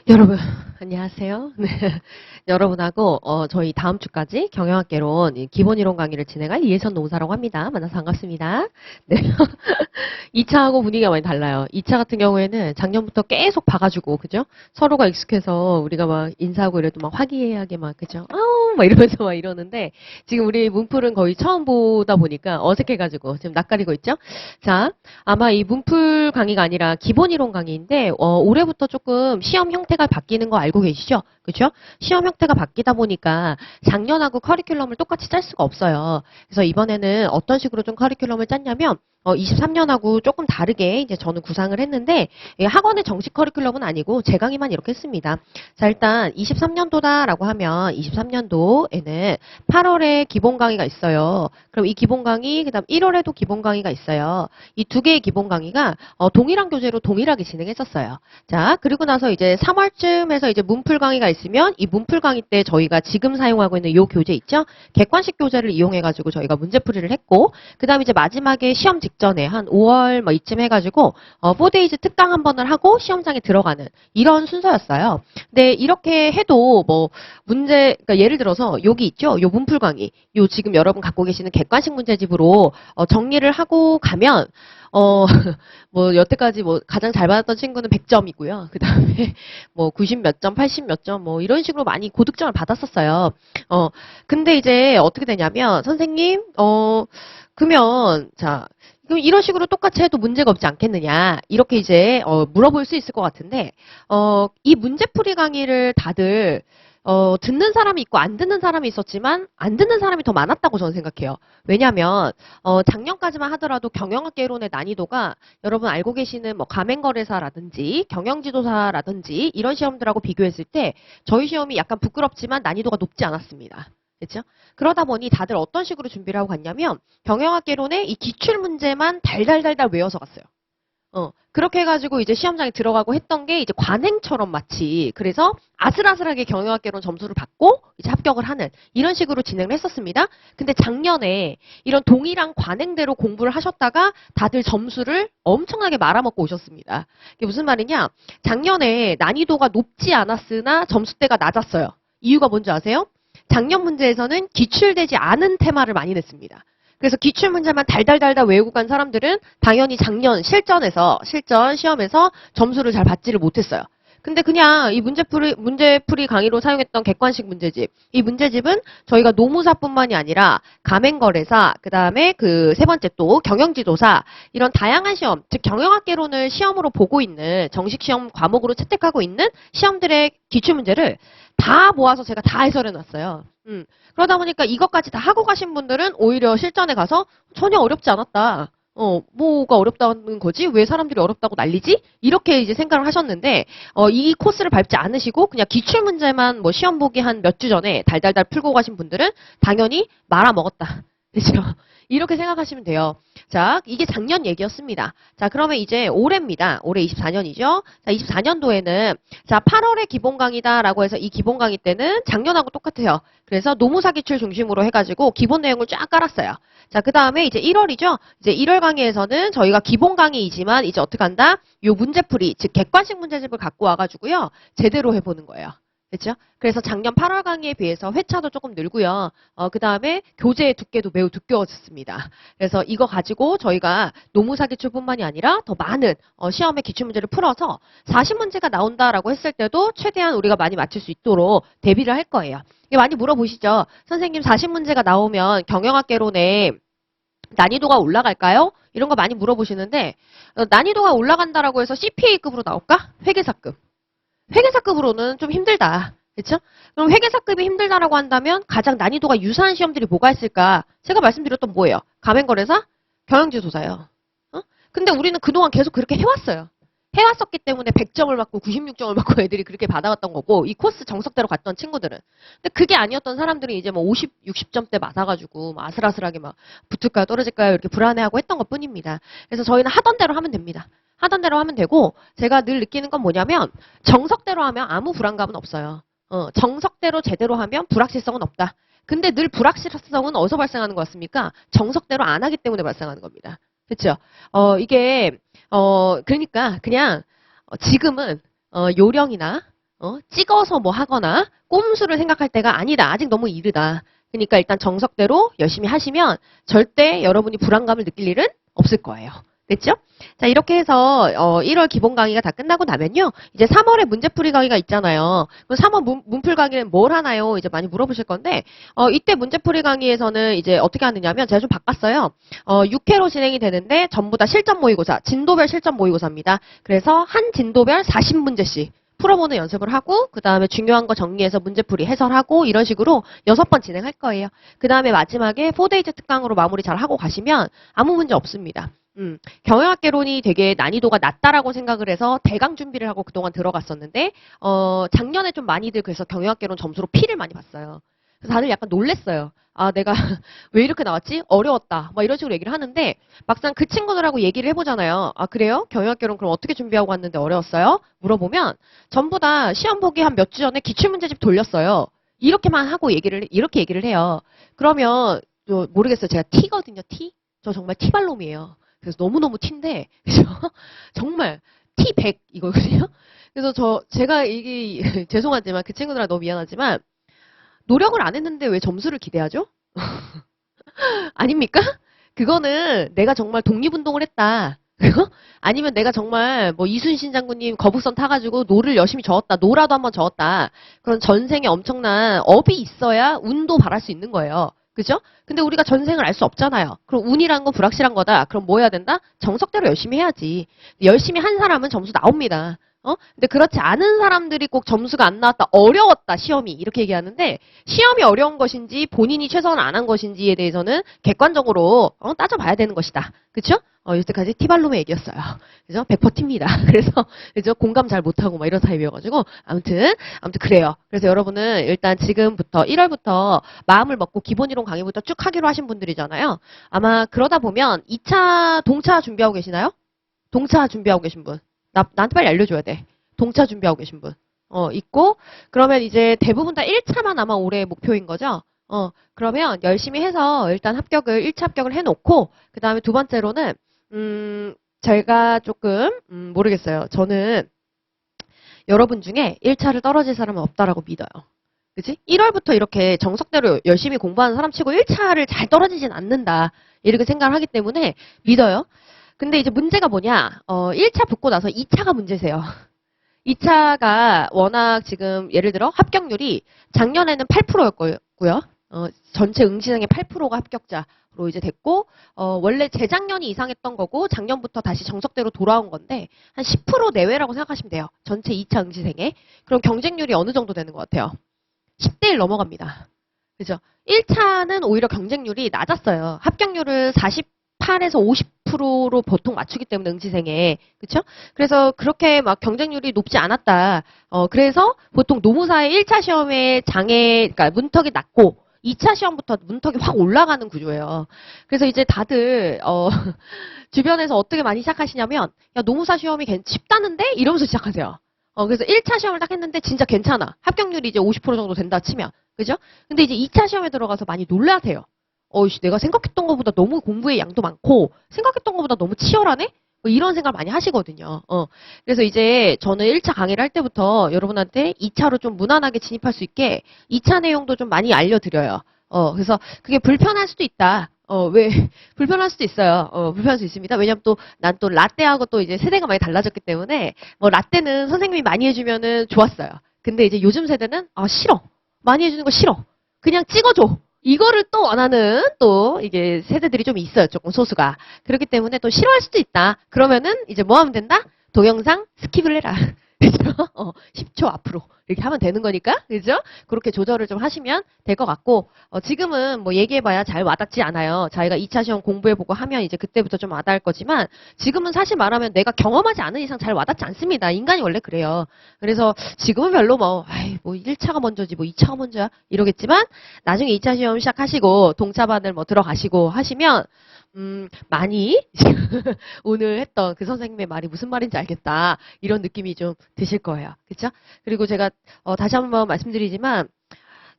여러분, 안녕하세요. 네. 여러분하고, 저희 다음 주까지 경영학개론 기본 이론 강의를 진행할 이혜선 노무사라고 합니다. 만나서 반갑습니다. 네. 2차하고 분위기가 많이 달라요. 2차 같은 경우에는 작년부터 계속 봐가지고, 그죠? 서로가 익숙해서 우리가 막 인사하고 이래도 막 화기애애하게 막, 그죠? 아우, 막 이러면서 막 이러는데, 지금 우리 문풀은 거의 처음 보다 보니까 어색해가지고 지금 낯가리고 있죠? 자, 아마 이 문풀 강의가 아니라 기본 이론 강의인데, 올해부터 조금 시험 형태가 바뀌는 거 알고 계시죠? 그죠? 시험 형태가 바뀌다 보니까 작년하고 커리큘럼을 똑같이 짤 수가 없어요. 그래서 이번에는 어떤 식으로 좀 커리큘럼을 짰냐면, 23년하고 조금 다르게 이제 저는 구상을 했는데, 학원의 정식 커리큘럼은 아니고 제 강의만 이렇게 했습니다. 자, 일단 23년도다라고 하면 23년도에는 8월에 기본 강의가 있어요. 그럼 이 기본 강의, 그 다음 1월에도 기본 강의가 있어요. 이 두 개의 기본 강의가 동일한 교재로 동일하게 진행했었어요. 자, 그리고 나서 이제 3월쯤에서 이제 문풀 강의가 있으면 이 문풀 강의 때 저희가 지금 사용하고 있는 이 교재 있죠? 객관식 교재를 이용해가지고 저희가 문제풀이를 했고, 그 다음 이제 마지막에 시험 직전에 한 5월 뭐 이쯤 해가지고 4데이즈 특강 한 번을 하고 시험장에 들어가는 이런 순서였어요. 근데 이렇게 해도 뭐 문제, 그러니까 예를 들어서 여기 있죠? 요 문풀 강의, 요 지금 여러분 갖고 계시는 객관식 문제집으로 정리를 하고 가면 뭐, 여태까지 뭐, 가장 잘 받았던 친구는 100점이고요. 그 다음에, 뭐, 90 몇 점, 80 몇 점, 뭐, 이런 식으로 많이 고득점을 받았었어요. 근데 이제 어떻게 되냐면, 선생님, 그러면, 자, 그럼 이런 식으로 똑같이 해도 문제가 없지 않겠느냐. 이렇게 이제, 물어볼 수 있을 것 같은데, 이 문제풀이 강의를 다들, 듣는 사람이 있고 안 듣는 사람이 있었지만 안 듣는 사람이 더 많았다고 저는 생각해요. 왜냐하면 작년까지만 하더라도 경영학개론의 난이도가 여러분 알고 계시는 뭐 가맹거래사라든지 경영지도사라든지 이런 시험들하고 비교했을 때 저희 시험이 약간 부끄럽지만 난이도가 높지 않았습니다. 그렇죠? 그러다 보니 다들 어떤 식으로 준비를 하고 갔냐면 경영학개론의 이 기출문제만 달달달달 외워서 갔어요. 그렇게 해가지고 이제 시험장에 들어가고 했던 게 이제 관행처럼 마치 그래서 아슬아슬하게 경영학개론 점수를 받고 이제 합격을 하는 이런 식으로 진행을 했었습니다. 근데 작년에 이런 동일한 관행대로 공부를 하셨다가 다들 점수를 엄청나게 말아먹고 오셨습니다. 이게 무슨 말이냐? 작년에 난이도가 높지 않았으나 점수대가 낮았어요. 이유가 뭔지 아세요? 작년 문제에서는 기출되지 않은 테마를 많이 냈습니다. 그래서 기출문제만 달달달달 외우고 간 사람들은 당연히 작년 실전 시험에서 점수를 잘 받지를 못했어요. 근데 그냥 이 문제풀이 강의로 사용했던 객관식 문제집. 이 문제집은 저희가 노무사뿐만이 아니라 가맹거래사, 그 다음에 그 세 번째 또 경영지도사, 이런 다양한 시험, 즉 경영학개론을 시험으로 보고 있는 정식 시험 과목으로 채택하고 있는 시험들의 기출문제를 다 모아서 제가 다 해설해 놨어요. 그러다 보니까 이것까지 다 하고 가신 분들은 오히려 실전에 가서 전혀 어렵지 않았다. 뭐가 어렵다는 거지? 왜 사람들이 어렵다고 난리지? 이렇게 이제 생각을 하셨는데, 이 코스를 밟지 않으시고 그냥 기출문제만 뭐 시험 보기 한 몇 주 전에 달달달 풀고 가신 분들은 당연히 말아먹었다. 그렇죠? 이렇게 생각하시면 돼요. 자, 이게 작년 얘기였습니다. 자, 그러면 이제 올해입니다. 올해 24년이죠. 자, 24년도에는 자, 8월에 기본 강의다라고 해서 이 기본 강의 때는 작년하고 똑같아요. 그래서 노무사 기출 중심으로 해가지고 기본 내용을 쫙 깔았어요. 자, 그 다음에 이제 1월이죠. 이제 1월 강의에서는 저희가 기본 강의이지만 이제 어떻게 한다? 요 문제풀이, 즉 객관식 문제집을 갖고 와가지고요. 제대로 해보는 거예요. 그렇죠? 그래서 작년 8월 강의에 비해서 회차도 조금 늘고요. 그 다음에 교재의 두께도 매우 두꺼워졌습니다. 그래서 이거 가지고 저희가 노무사 기출뿐만이 아니라 더 많은 시험의 기출문제를 풀어서 40문제가 나온다라고 했을 때도 최대한 우리가 많이 맞출 수 있도록 대비를 할 거예요. 이게 많이 물어보시죠? 선생님 40문제가 나오면 경영학개론에 난이도가 올라갈까요? 이런 거 많이 물어보시는데 난이도가 올라간다라고 해서 CPA급으로 나올까? 회계사급. 회계사급으로는 좀 힘들다. 그렇죠? 그럼 회계사급이 힘들다라고 한다면 가장 난이도가 유사한 시험들이 뭐가 있을까? 제가 말씀드렸던 뭐예요? 가맹거래사? 경영지도사요. 근데 우리는 그동안 계속 그렇게 해왔어요. 해왔었기 때문에 100점을 맞고 96점을 맞고 애들이 그렇게 받아갔던 거고 이 코스 정석대로 갔던 친구들은. 근데 그게 아니었던 사람들이 이제 뭐 50, 60점대 맞아가지고 막 아슬아슬하게 막 붙을까요 떨어질까요 이렇게 불안해하고 했던 것뿐입니다. 그래서 저희는 하던 대로 하면 됩니다. 하던 대로 하면 되고 제가 늘 느끼는 건 뭐냐면 정석대로 하면 아무 불안감은 없어요. 정석대로 제대로 하면 불확실성은 없다. 근데 늘 불확실성은 어디서 발생하는 것 같습니까? 정석대로 안 하기 때문에 발생하는 겁니다. 그렇죠? 이게 그러니까 그냥 지금은 요령이나 찍어서 뭐 하거나 꼼수를 생각할 때가 아니다. 아직 너무 이르다. 그러니까 일단 정석대로 열심히 하시면 절대 여러분이 불안감을 느낄 일은 없을 거예요. 됐죠? 자, 이렇게 해서 1월 기본 강의가 다 끝나고 나면요. 이제 3월에 문제풀이 강의가 있잖아요. 그럼 3월 문풀 강의는 뭘 하나요? 이제 많이 물어보실 건데 이때 문제풀이 강의에서는 이제 어떻게 하느냐면 제가 좀 바꿨어요. 6회로 진행이 되는데 전부 다 실전 모의고사, 진도별 실전 모의고사입니다. 그래서 한 진도별 40문제씩 풀어보는 연습을 하고 그 다음에 중요한 거 정리해서 문제풀이 해설하고 이런 식으로 6번 진행할 거예요. 그 다음에 마지막에 4데이즈 특강으로 마무리 잘 하고 가시면 아무 문제 없습니다. 경영학개론이 되게 난이도가 낮다라고 생각을 해서 대강 준비를 하고 그동안 들어갔었는데 작년에 좀 많이들 그래서 경영학개론 점수로 P를 많이 봤어요. 그래서 다들 약간 놀랬어요. 아, 내가 왜 이렇게 나왔지? 어려웠다. 막 이런 식으로 얘기를 하는데 막상 그 친구들하고 얘기를 해보잖아요. 아, 그래요? 경영학개론 그럼 어떻게 준비하고 왔는데 어려웠어요? 물어보면 전부 다 시험 보기 한 몇 주 전에 기출문제집 돌렸어요. 이렇게만 하고 이렇게 얘기를 해요. 그러면 모르겠어요. 제가 T거든요. T? 저 정말 T발놈이에요. 그래서 너무너무 T인데 그죠? 정말 T100 이거거든요. 그래서 제가 이게 죄송하지만 그 친구들한테 너무 미안하지만 노력을 안 했는데 왜 점수를 기대하죠? 아닙니까? 그거는 내가 정말 독립운동을 했다. 아니면 내가 정말 뭐 이순신 장군님 거북선 타가지고 노를 열심히 저었다. 노라도 한번 저었다. 그런 전생에 엄청난 업이 있어야 운도 바랄 수 있는 거예요. 그죠? 근데 우리가 전생을 알 수 없잖아요. 그럼 운이란 건 불확실한 거다. 그럼 뭐 해야 된다? 정석대로 열심히 해야지. 열심히 한 사람은 점수 나옵니다. 근데 그렇지 않은 사람들이 꼭 점수가 안 나왔다, 어려웠다, 시험이. 이렇게 얘기하는데, 시험이 어려운 것인지, 본인이 최선을 안 한 것인지에 대해서는 객관적으로, 따져봐야 되는 것이다. 그쵸? 여태까지 티발롬의 얘기였어요. 그죠? 100% 티입니다. 그래서, 그죠? 공감 잘 못하고 막 이런 타입이어가지고, 아무튼 그래요. 그래서 여러분은 일단 지금부터, 1월부터 마음을 먹고 기본이론 강의부터 쭉 하기로 하신 분들이잖아요. 아마 그러다 보면 2차, 동차 준비하고 계시나요? 동차 준비하고 계신 분. 나한테 빨리 알려줘야 돼. 동차 준비하고 계신 분. 있고, 그러면 이제 대부분 다 1차만 아마 올해 목표인 거죠? 그러면 열심히 해서 일단 1차 합격을 해놓고, 그 다음에 두 번째로는, 제가 조금, 모르겠어요. 저는 여러분 중에 1차를 떨어질 사람은 없다라고 믿어요. 그치? 1월부터 이렇게 정석대로 열심히 공부하는 사람 치고 1차를 잘 떨어지진 않는다. 이렇게 생각을 하기 때문에 믿어요. 근데 이제 문제가 뭐냐, 1차 붙고 나서 2차가 문제세요. 2차가 워낙 지금 예를 들어 합격률이 작년에는 8%였고요. 전체 응시생의 8%가 합격자로 이제 됐고, 원래 재작년이 이상했던 거고, 작년부터 다시 정석대로 돌아온 건데, 한 10% 내외라고 생각하시면 돼요. 전체 2차 응시생에. 그럼 경쟁률이 어느 정도 되는 것 같아요? 10대 1 넘어갑니다. 그죠? 1차는 오히려 경쟁률이 낮았어요. 합격률을 48에서 50%로 보통 맞추기 때문에 응시생에. 그쵸? 그래서 그렇게 막 경쟁률이 높지 않았다. 그래서 보통 노무사의 1차 시험의 그러니까 문턱이 낮고 2차 시험부터 문턱이 확 올라가는 구조예요. 그래서 이제 다들, 주변에서 어떻게 많이 시작하시냐면, 야, 노무사 시험이 쉽다는데? 이러면서 시작하세요. 그래서 1차 시험을 딱 했는데 진짜 괜찮아. 합격률이 이제 50% 정도 된다 치면. 그죠? 근데 이제 2차 시험에 들어가서 많이 놀라세요. 내가 생각했던 것보다 너무 공부의 양도 많고, 생각했던 것보다 너무 치열하네? 뭐 이런 생각 많이 하시거든요. 그래서 이제 저는 1차 강의를 할 때부터 여러분한테 2차로 좀 무난하게 진입할 수 있게 2차 내용도 좀 많이 알려드려요. 그래서 그게 불편할 수도 있다. 왜, 불편할 수도 있어요. 불편할 수 있습니다. 왜냐면 또, 난 또 라떼하고 또 이제 세대가 많이 달라졌기 때문에, 뭐 라떼는 선생님이 많이 해주면은 좋았어요. 근데 이제 요즘 세대는, 싫어. 많이 해주는 거 싫어. 그냥 찍어줘. 이거를 또 원하는 또 이게 세대들이 좀 있어요. 조금 소수가. 그렇기 때문에 또 싫어할 수도 있다. 그러면은 이제 뭐 하면 된다? 동영상 스킵을 해라. 그죠? 10초 앞으로. 이렇게 하면 되는 거니까. 그죠? 그렇게 조절을 좀 하시면 될 것 같고, 지금은 뭐 얘기해봐야 잘 와닿지 않아요. 자기가 2차 시험 공부해보고 하면 이제 그때부터 좀 와닿을 거지만, 지금은 사실 말하면 내가 경험하지 않은 이상 잘 와닿지 않습니다. 인간이 원래 그래요. 그래서 지금은 별로 뭐 1차가 먼저지, 뭐 2차가 먼저야? 이러겠지만, 나중에 2차 시험 시작하시고, 동차반을 뭐 들어가시고 하시면, 많이 오늘 했던 그 선생님의 말이 무슨 말인지 알겠다. 이런 느낌이 좀 드실 거예요. 그쵸? 그리고 제가 다시 한번 말씀드리지만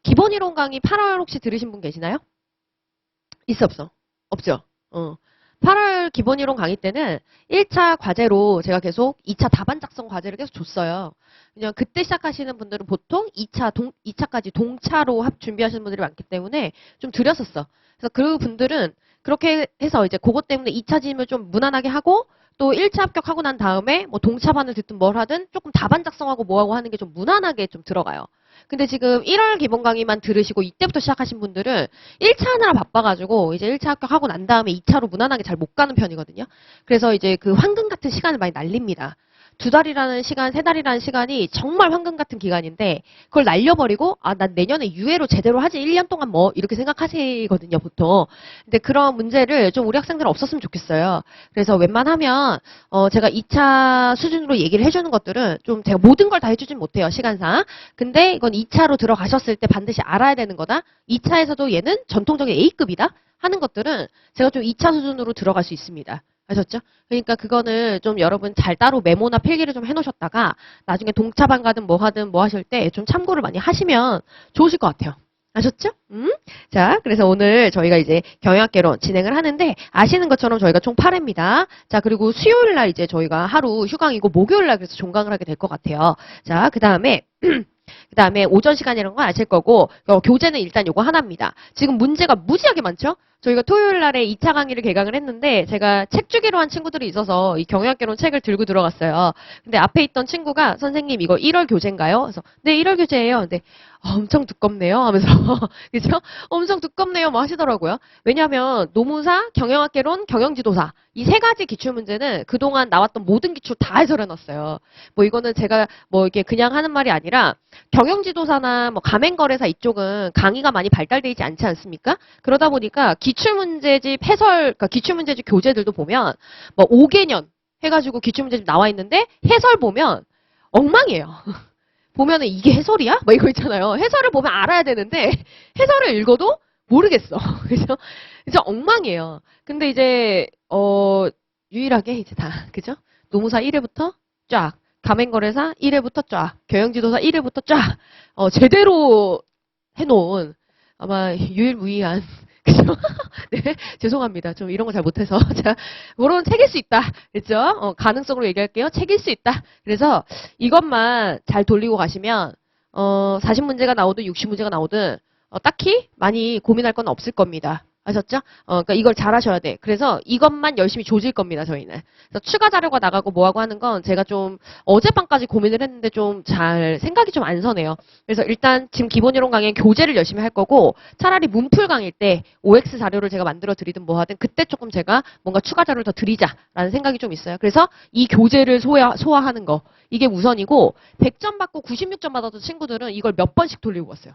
기본 이론 강의 8월 혹시 들으신 분 계시나요? 있어 없어? 없죠? 8월 기본이론 강의 때는 1차 과제로 제가 계속 2차 답안 작성 과제를 계속 줬어요. 그냥 그때 시작하시는 분들은 보통 2차까지 동차로 준비하시는 분들이 많기 때문에 좀 드렸었어. 그래서 그 분들은 그렇게 해서 이제 그것 때문에 2차 질문을 좀 무난하게 하고 또 1차 합격하고 난 다음에 뭐 동차반을 듣든 뭘 하든 조금 답안 작성하고 뭐하고 하는 게 좀 무난하게 좀 들어가요. 근데 지금 1월 기본 강의만 들으시고 이때부터 시작하신 분들은 1차 하느라 바빠가지고 이제 1차 합격하고 난 다음에 2차로 무난하게 잘 못 가는 편이거든요. 그래서 이제 그 황금 같은 시간을 많이 날립니다. 2달이라는 시간, 3달이라는 시간이 정말 황금 같은 기간인데 그걸 날려버리고 아, 난 내년에 유예로 제대로 하지 1년 동안 뭐 이렇게 생각하시거든요, 보통. 근데 그런 문제를 좀 우리 학생들은 없었으면 좋겠어요. 그래서 웬만하면 제가 2차 수준으로 얘기를 해주는 것들은 좀 제가 모든 걸 다 해주진 못해요, 시간상. 근데 이건 2차로 들어가셨을 때 반드시 알아야 되는 거다. 2차에서도 얘는 전통적인 A급이다 하는 것들은 제가 좀 2차 수준으로 들어갈 수 있습니다. 아셨죠? 그러니까 그거는 좀 여러분 잘 따로 메모나 필기를 좀 해놓으셨다가 나중에 동차반 가든 뭐 하든 뭐 하실 때 좀 참고를 많이 하시면 좋으실 것 같아요. 아셨죠? 자, 그래서 오늘 저희가 이제 경영학개론 진행을 하는데 아시는 것처럼 저희가 총 8회입니다. 자, 그리고 수요일 날 이제 저희가 하루 휴강이고 목요일 날 그래서 종강을 하게 될 것 같아요. 자, 그 다음에 오전 시간이라는 건 아실 거고 교재는 일단 요거 하나입니다. 지금 문제가 무지하게 많죠? 저희가 토요일 날에 2차 강의를 개강을 했는데 제가 책 주기로 한 친구들이 있어서 이 경영학개론 책을 들고 들어갔어요. 근데 앞에 있던 친구가 선생님 이거 1월 교재인가요? 그래서 네 1월 교재예요. 근데 엄청 두껍네요 하면서 그죠? 엄청 두껍네요 뭐 하시더라고요. 왜냐하면 노무사, 경영학개론, 경영지도사 이 세 가지 기출문제는 그동안 나왔던 모든 기출 다 해설해 놨어요. 뭐 이거는 제가 뭐 이게 그냥 하는 말이 아니라 경영지도사나 뭐 가맹거래사 이쪽은 강의가 많이 발달되어 있지 않지 않습니까? 그러다 보니까 기출문제집 해설, 그러니까 기출문제집 교재들도 보면 뭐 5개년 해가지고 기출문제집 나와 있는데 해설 보면 엉망이에요. 보면은 이게 해설이야? 뭐 이거 있잖아요. 해설을 보면 알아야 되는데 해설을 읽어도 모르겠어. 그죠? 진짜 엉망이에요. 근데 이제 유일하게 이제 다 그죠? 노무사 1회부터 쫙, 가맹거래사 1회부터 쫙, 경영지도사 1회부터 쫙 제대로 해놓은 아마 유일무이한 그죠? 네, 죄송합니다. 좀 이런 거 잘 못해서. 자, 그런 책일 수 있다. 그랬죠? 가능성으로 얘기할게요. 책일 수 있다. 그래서 이것만 잘 돌리고 가시면, 40문제가 나오든 60문제가 나오든, 딱히 많이 고민할 건 없을 겁니다. 아셨죠? 그러니까 이걸 잘 하셔야 돼. 그래서 이것만 열심히 조질 겁니다, 저희는. 그래서 추가 자료가 나가고 뭐하고 하는 건 제가 좀 어젯밤까지 고민을 했는데 좀 잘 생각이 좀 안 서네요. 그래서 일단 지금 기본이론 강의는 교재를 열심히 할 거고 차라리 문풀 강의일 때 OX 자료를 제가 만들어 드리든 뭐 하든 그때 조금 제가 뭔가 추가 자료를 더 드리자라는 생각이 좀 있어요. 그래서 이 교재를 소화하는 거 이게 우선이고 100점 받고 96점 받았던 친구들은 이걸 몇 번씩 돌리고 왔어요.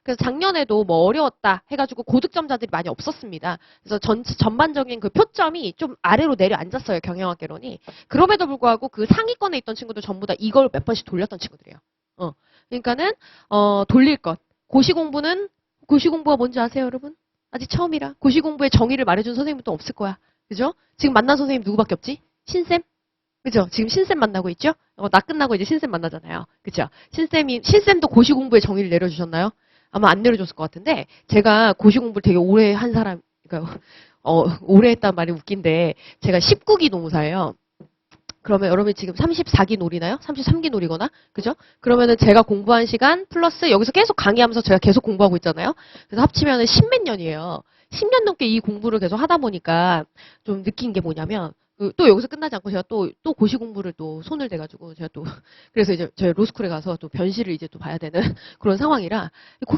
그래서 작년에도 뭐 어려웠다 해가지고 고득점자들이 많이 없었습니다. 그래서 전반적인 그 표점이 좀 아래로 내려앉았어요, 경영학개론이. 그럼에도 불구하고 그 상위권에 있던 친구들 전부 다 이걸 몇 번씩 돌렸던 친구들이에요. 그러니까는, 돌릴 것. 고시공부가 뭔지 아세요, 여러분? 아직 처음이라. 고시공부의 정의를 말해준 선생님은 또 없을 거야. 그죠? 지금 만난 선생님 누구밖에 없지? 신쌤? 그죠? 지금 신쌤 만나고 있죠? 나 끝나고 이제 신쌤 만나잖아요. 그죠? 신쌤도 고시공부의 정의를 내려주셨나요? 아마 안 내려줬을 것 같은데, 제가 고시공부를 되게 오래 한 사람, 그러니까, 오래 했단 말이 웃긴데, 제가 19기 노무사예요. 그러면 여러분이 지금 34기 놀이나요? 33기 놀이거나? 그죠? 그러면은 제가 공부한 시간 플러스 여기서 계속 강의하면서 제가 계속 공부하고 있잖아요? 그래서 합치면은 10몇 년이에요. 10년 넘게 이 공부를 계속 하다 보니까 좀 느낀 게 뭐냐면, 또 여기서 끝나지 않고 제가 또 고시 공부를 또 손을 대가지고 제가 또 그래서 이제 저희 로스쿨에 가서 또 변실을 이제 또 봐야 되는 그런 상황이라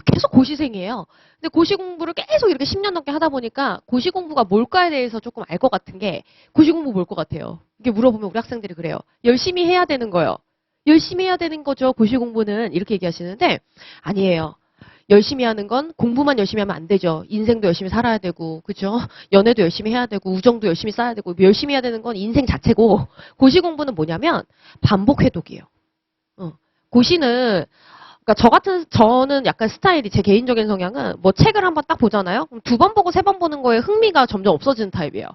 계속 고시생이에요. 근데 고시 공부를 계속 이렇게 10년 넘게 하다 보니까 고시 공부가 뭘까에 대해서 조금 알 것 같은 게 고시 공부 뭘 것 같아요. 이게 물어보면 우리 학생들이 그래요. 열심히 해야 되는 거요. 열심히 해야 되는 거죠. 고시 공부는 이렇게 얘기하시는데 아니에요. 열심히 하는 건 공부만 열심히 하면 안 되죠. 인생도 열심히 살아야 되고, 그죠? 연애도 열심히 해야 되고, 우정도 열심히 쌓아야 되고, 열심히 해야 되는 건 인생 자체고, 고시 공부는 뭐냐면 반복 회독이에요. 고시는 그러니까 저는 약간 스타일이 제 개인적인 성향은 뭐 책을 한번 딱 보잖아요. 그럼 2번 보고 3번 보는 거에 흥미가 점점 없어지는 타입이에요.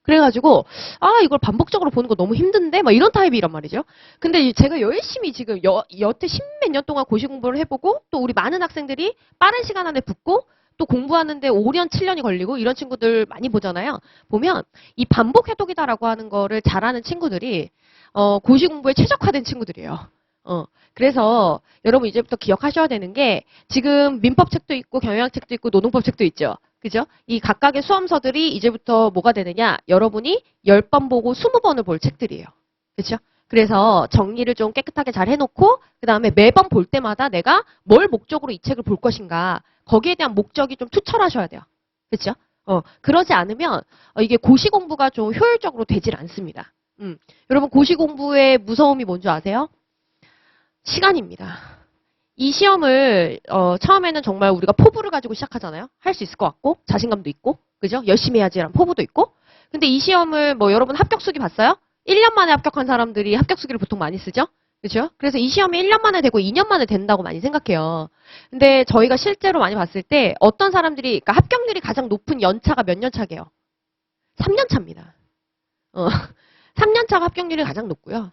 그래가지고 이걸 반복적으로 보는 거 너무 힘든데 막 이런 타입이란 말이죠. 근데 제가 열심히 지금 여태 10몇 년 동안 고시 공부를 해보고 또 우리 많은 학생들이 빠른 시간 안에 붙고 또 공부하는데 5년, 7년이 걸리고 이런 친구들 많이 보잖아요. 보면 이 반복 해독이다라고 하는 거를 잘하는 친구들이 고시 공부에 최적화된 친구들이에요. 그래서 여러분 이제부터 기억하셔야 되는 게 지금 민법 책도 있고 경영학 책도 있고 노동법 책도 있죠. 그죠? 이 각각의 수험서들이 이제부터 뭐가 되느냐? 여러분이 10번 보고 20번을 볼 책들이에요. 그렇죠? 그래서 정리를 좀 깨끗하게 잘 해놓고 그 다음에 매번 볼 때마다 내가 뭘 목적으로 이 책을 볼 것인가 거기에 대한 목적이 좀 투철하셔야 돼요. 그렇죠? 그러지 않으면 이게 고시 공부가 좀 효율적으로 되질 않습니다. 여러분 고시 공부의 무서움이 뭔지 아세요? 시간입니다. 이 시험을 처음에는 정말 우리가 포부를 가지고 시작하잖아요. 할 수 있을 것 같고 자신감도 있고 그죠? 열심히 해야지라는 포부도 있고 근데 이 시험을 뭐 여러분 합격수기 봤어요? 1년 만에 합격한 사람들이 합격수기를 보통 많이 쓰죠? 그죠? 그래서 이 시험이 1년 만에 되고 2년 만에 된다고 많이 생각해요. 근데 저희가 실제로 많이 봤을 때 어떤 사람들이 그러니까 합격률이 가장 높은 연차가 몇 년 차게요? 3년 차입니다. 3년 차가 합격률이 가장 높고요.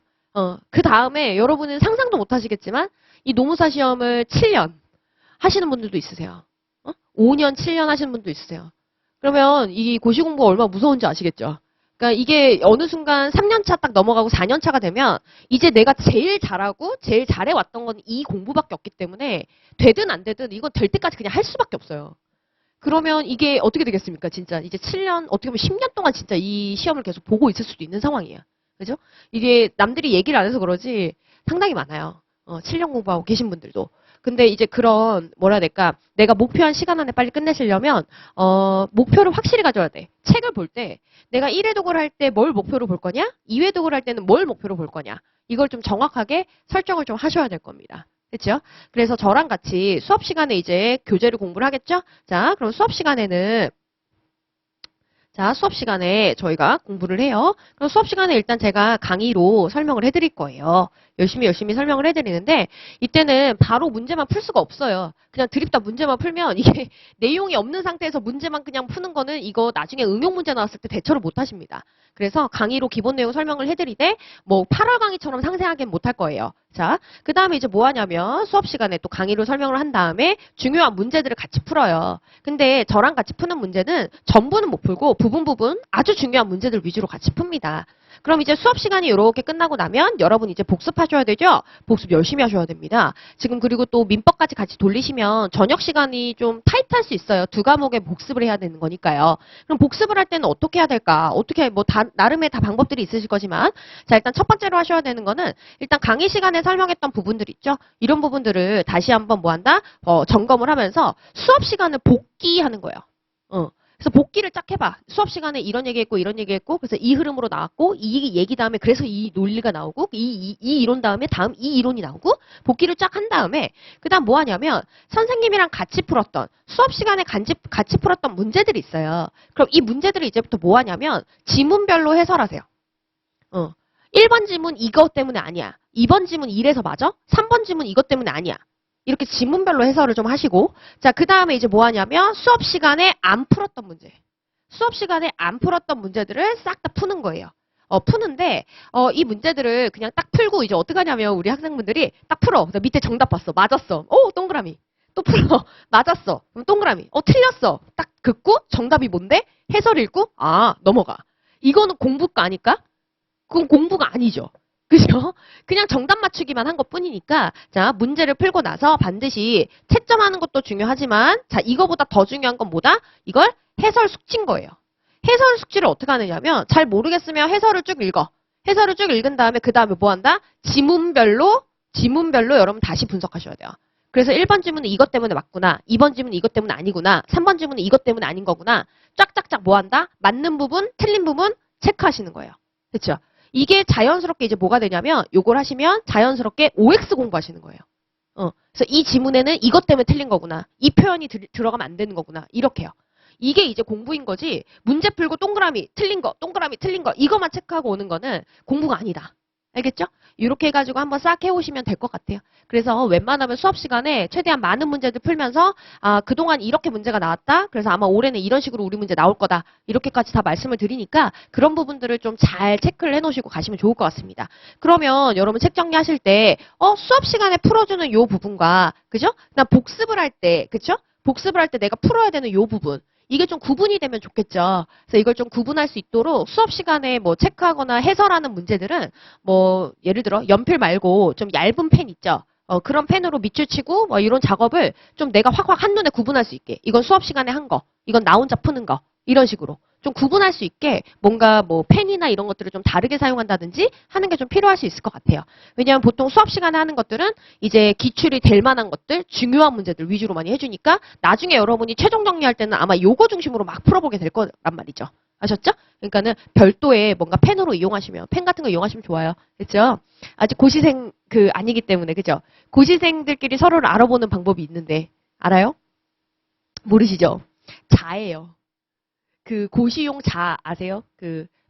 그 다음에 여러분은 상상도 못 하시겠지만 이 노무사 시험을 7년 하시는 분들도 있으세요. 5년, 7년 하시는 분도 있으세요. 그러면 이 고시 공부가 얼마나 무서운지 아시겠죠? 그러니까 이게 어느 순간 3년 차 딱 넘어가고 4년 차가 되면 이제 내가 제일 잘하고 제일 잘해왔던 건 이 공부밖에 없기 때문에 되든 안 되든 이건 될 때까지 그냥 할 수밖에 없어요. 그러면 이게 어떻게 되겠습니까? 진짜 이제 7년, 어떻게 보면 10년 동안 진짜 이 시험을 계속 보고 있을 수도 있는 상황이에요. 그죠? 이게 남들이 얘기를 안 해서 그러지 상당히 많아요. 7년 공부하고 계신 분들도. 근데 이제 그런 뭐라 해야 될까? 내가 목표한 시간 안에 빨리 끝내시려면 목표를 확실히 가져야 돼. 책을 볼 때 내가 1회독을 할 때 뭘 목표로 볼 거냐? 2회독을 할 때는 뭘 목표로 볼 거냐? 이걸 좀 정확하게 설정을 좀 하셔야 될 겁니다. 그렇죠? 그래서 저랑 같이 수업 시간에 이제 교재를 공부를 하겠죠? 자, 그럼 수업 시간에는 수업 시간에 저희가 공부를 해요. 그럼 수업 시간에 일단 제가 강의로 설명을 해드릴 거예요. 열심히 설명을 해드리는데 이때는 바로 문제만 풀 수가 없어요. 그냥 드립다 문제만 풀면 이게 내용이 없는 상태에서 문제만 그냥 푸는 거는 이거 나중에 응용 문제 나왔을 때 대처를 못 하십니다. 그래서 강의로 기본 내용 설명을 해드리되 뭐 8월 강의처럼 상세하게는 못 할 거예요. 자, 그 다음에 이제 뭐 하냐면 수업 시간에 또 강의로 설명을 한 다음에 중요한 문제들을 같이 풀어요. 근데 저랑 같이 푸는 문제는 전부는 못 풀고 부분 아주 중요한 문제들 위주로 같이 풉니다. 그럼 이제 수업 시간이 이렇게 끝나고 나면 여러분 이제 복습하셔야 되죠? 복습 열심히 하셔야 됩니다. 지금 그리고 또 민법까지 같이 돌리시면 저녁 시간이 좀 타이트할 수 있어요. 두 과목에 복습을 해야 되는 거니까요. 그럼 복습을 할 때는 어떻게 해야 될까? 어떻게 뭐 나름의 다 방법들이 있으실 거지만 자 일단 첫 번째로 하셔야 되는 거는 일단 강의 시간에 설명했던 부분들 있죠? 이런 부분들을 다시 한번 뭐 한다? 점검을 하면서 수업 시간을 복기하는 거예요. 그래서 복기를 쫙 해봐. 수업 시간에 이런 얘기했고 이런 얘기했고 그래서 이 흐름으로 나왔고 이 얘기 다음에 그래서 이 논리가 나오고 이 이론 다음에 다음 이 이론이 나오고 복기를 쫙 한 다음에 그 다음 뭐 하냐면 선생님이랑 같이 풀었던 수업 시간에 같이 풀었던 문제들이 있어요. 그럼 이 문제들을 이제부터 뭐 하냐면 지문별로 해설하세요. 1번 지문 이것 때문에 아니야. 2번 지문 이래서 맞아? 3번 지문 이것 때문에 아니야. 이렇게 지문별로 해설을 좀 하시고 자, 그 다음에 이제 뭐 하냐면 수업 시간에 안 풀었던 문제. 수업 시간에 안 풀었던 문제들을 싹 다 푸는 거예요. 푸는데 이 문제들을 그냥 딱 풀고 이제 어떻게 하냐면 우리 학생분들이 딱 풀어. 밑에 정답 봤어. 맞았어. 동그라미. 또 풀어. 맞았어. 그럼 동그라미. 틀렸어. 딱 긋고 정답이 뭔데? 해설 읽고 넘어가. 이거는 공부가 아닐까? 그건 공부가 아니죠. 그죠? 그냥 정답 맞추기만 한 것뿐이니까 자 문제를 풀고 나서 반드시 채점하는 것도 중요하지만 자 이거보다 더 중요한 건 뭐다? 이걸 해설 숙지인 거예요. 해설 숙지를 어떻게 하느냐면 잘 모르겠으면 해설을 쭉 읽어. 해설을 쭉 읽은 다음에 그 다음에 뭐 한다? 지문별로 여러분 다시 분석하셔야 돼요. 그래서 1번 지문은 이것 때문에 맞구나. 2번 지문은 이것 때문에 아니구나. 3번 지문은 이것 때문에 아닌 거구나. 쫙쫙쫙 뭐 한다? 맞는 부분, 틀린 부분 체크하시는 거예요. 그렇죠? 이게 자연스럽게 이제 뭐가 되냐면 요걸 하시면 자연스럽게 OX 공부하시는 거예요. 그래서 이 지문에는 이것 때문에 틀린 거구나. 이 표현이 들어가면 안 되는 거구나. 이렇게요. 이게 이제 공부인 거지 문제 풀고 동그라미 틀린 거 동그라미 틀린 거 이거만 체크하고 오는 거는 공부가 아니다. 알겠죠? 이렇게 해가지고 한번 싹 해오시면 될 것 같아요. 그래서 웬만하면 수업 시간에 최대한 많은 문제들 풀면서 그동안 이렇게 문제가 나왔다. 그래서 아마 올해는 이런 식으로 우리 문제 나올 거다. 이렇게까지 다 말씀을 드리니까 그런 부분들을 좀 잘 체크를 해놓으시고 가시면 좋을 것 같습니다. 그러면 여러분 책 정리하실 때 수업 시간에 풀어주는 요 부분과 그죠? 그다음 복습을 할 때 그죠? 복습을 할 때 내가 풀어야 되는 요 부분. 이게 좀 구분이 되면 좋겠죠. 그래서 이걸 좀 구분할 수 있도록 수업 시간에 뭐 체크하거나 해설하는 문제들은 뭐 예를 들어 연필 말고 좀 얇은 펜 있죠. 그런 펜으로 밑줄 치고 뭐 이런 작업을 좀 내가 확확 한눈에 구분할 수 있게. 이건 수업 시간에 한 거. 이건 나 혼자 푸는 거. 이런 식으로. 좀 구분할 수 있게 뭔가 뭐 펜이나 이런 것들을 좀 다르게 사용한다든지 하는 게 좀 필요할 수 있을 것 같아요. 왜냐하면 보통 수업 시간에 하는 것들은 이제 기출이 될 만한 것들, 중요한 문제들 위주로 많이 해주니까 나중에 여러분이 최종 정리할 때는 아마 요거 중심으로 막 풀어보게 될 거란 말이죠. 아셨죠? 그러니까는 별도의 뭔가 펜으로 이용하시면, 펜 같은 거 이용하시면 좋아요. 그렇죠? 아직 고시생 아니기 때문에, 그죠? 고시생들끼리 서로를 알아보는 방법이 있는데, 알아요? 모르시죠? 자예요. 고시용 자 아세요?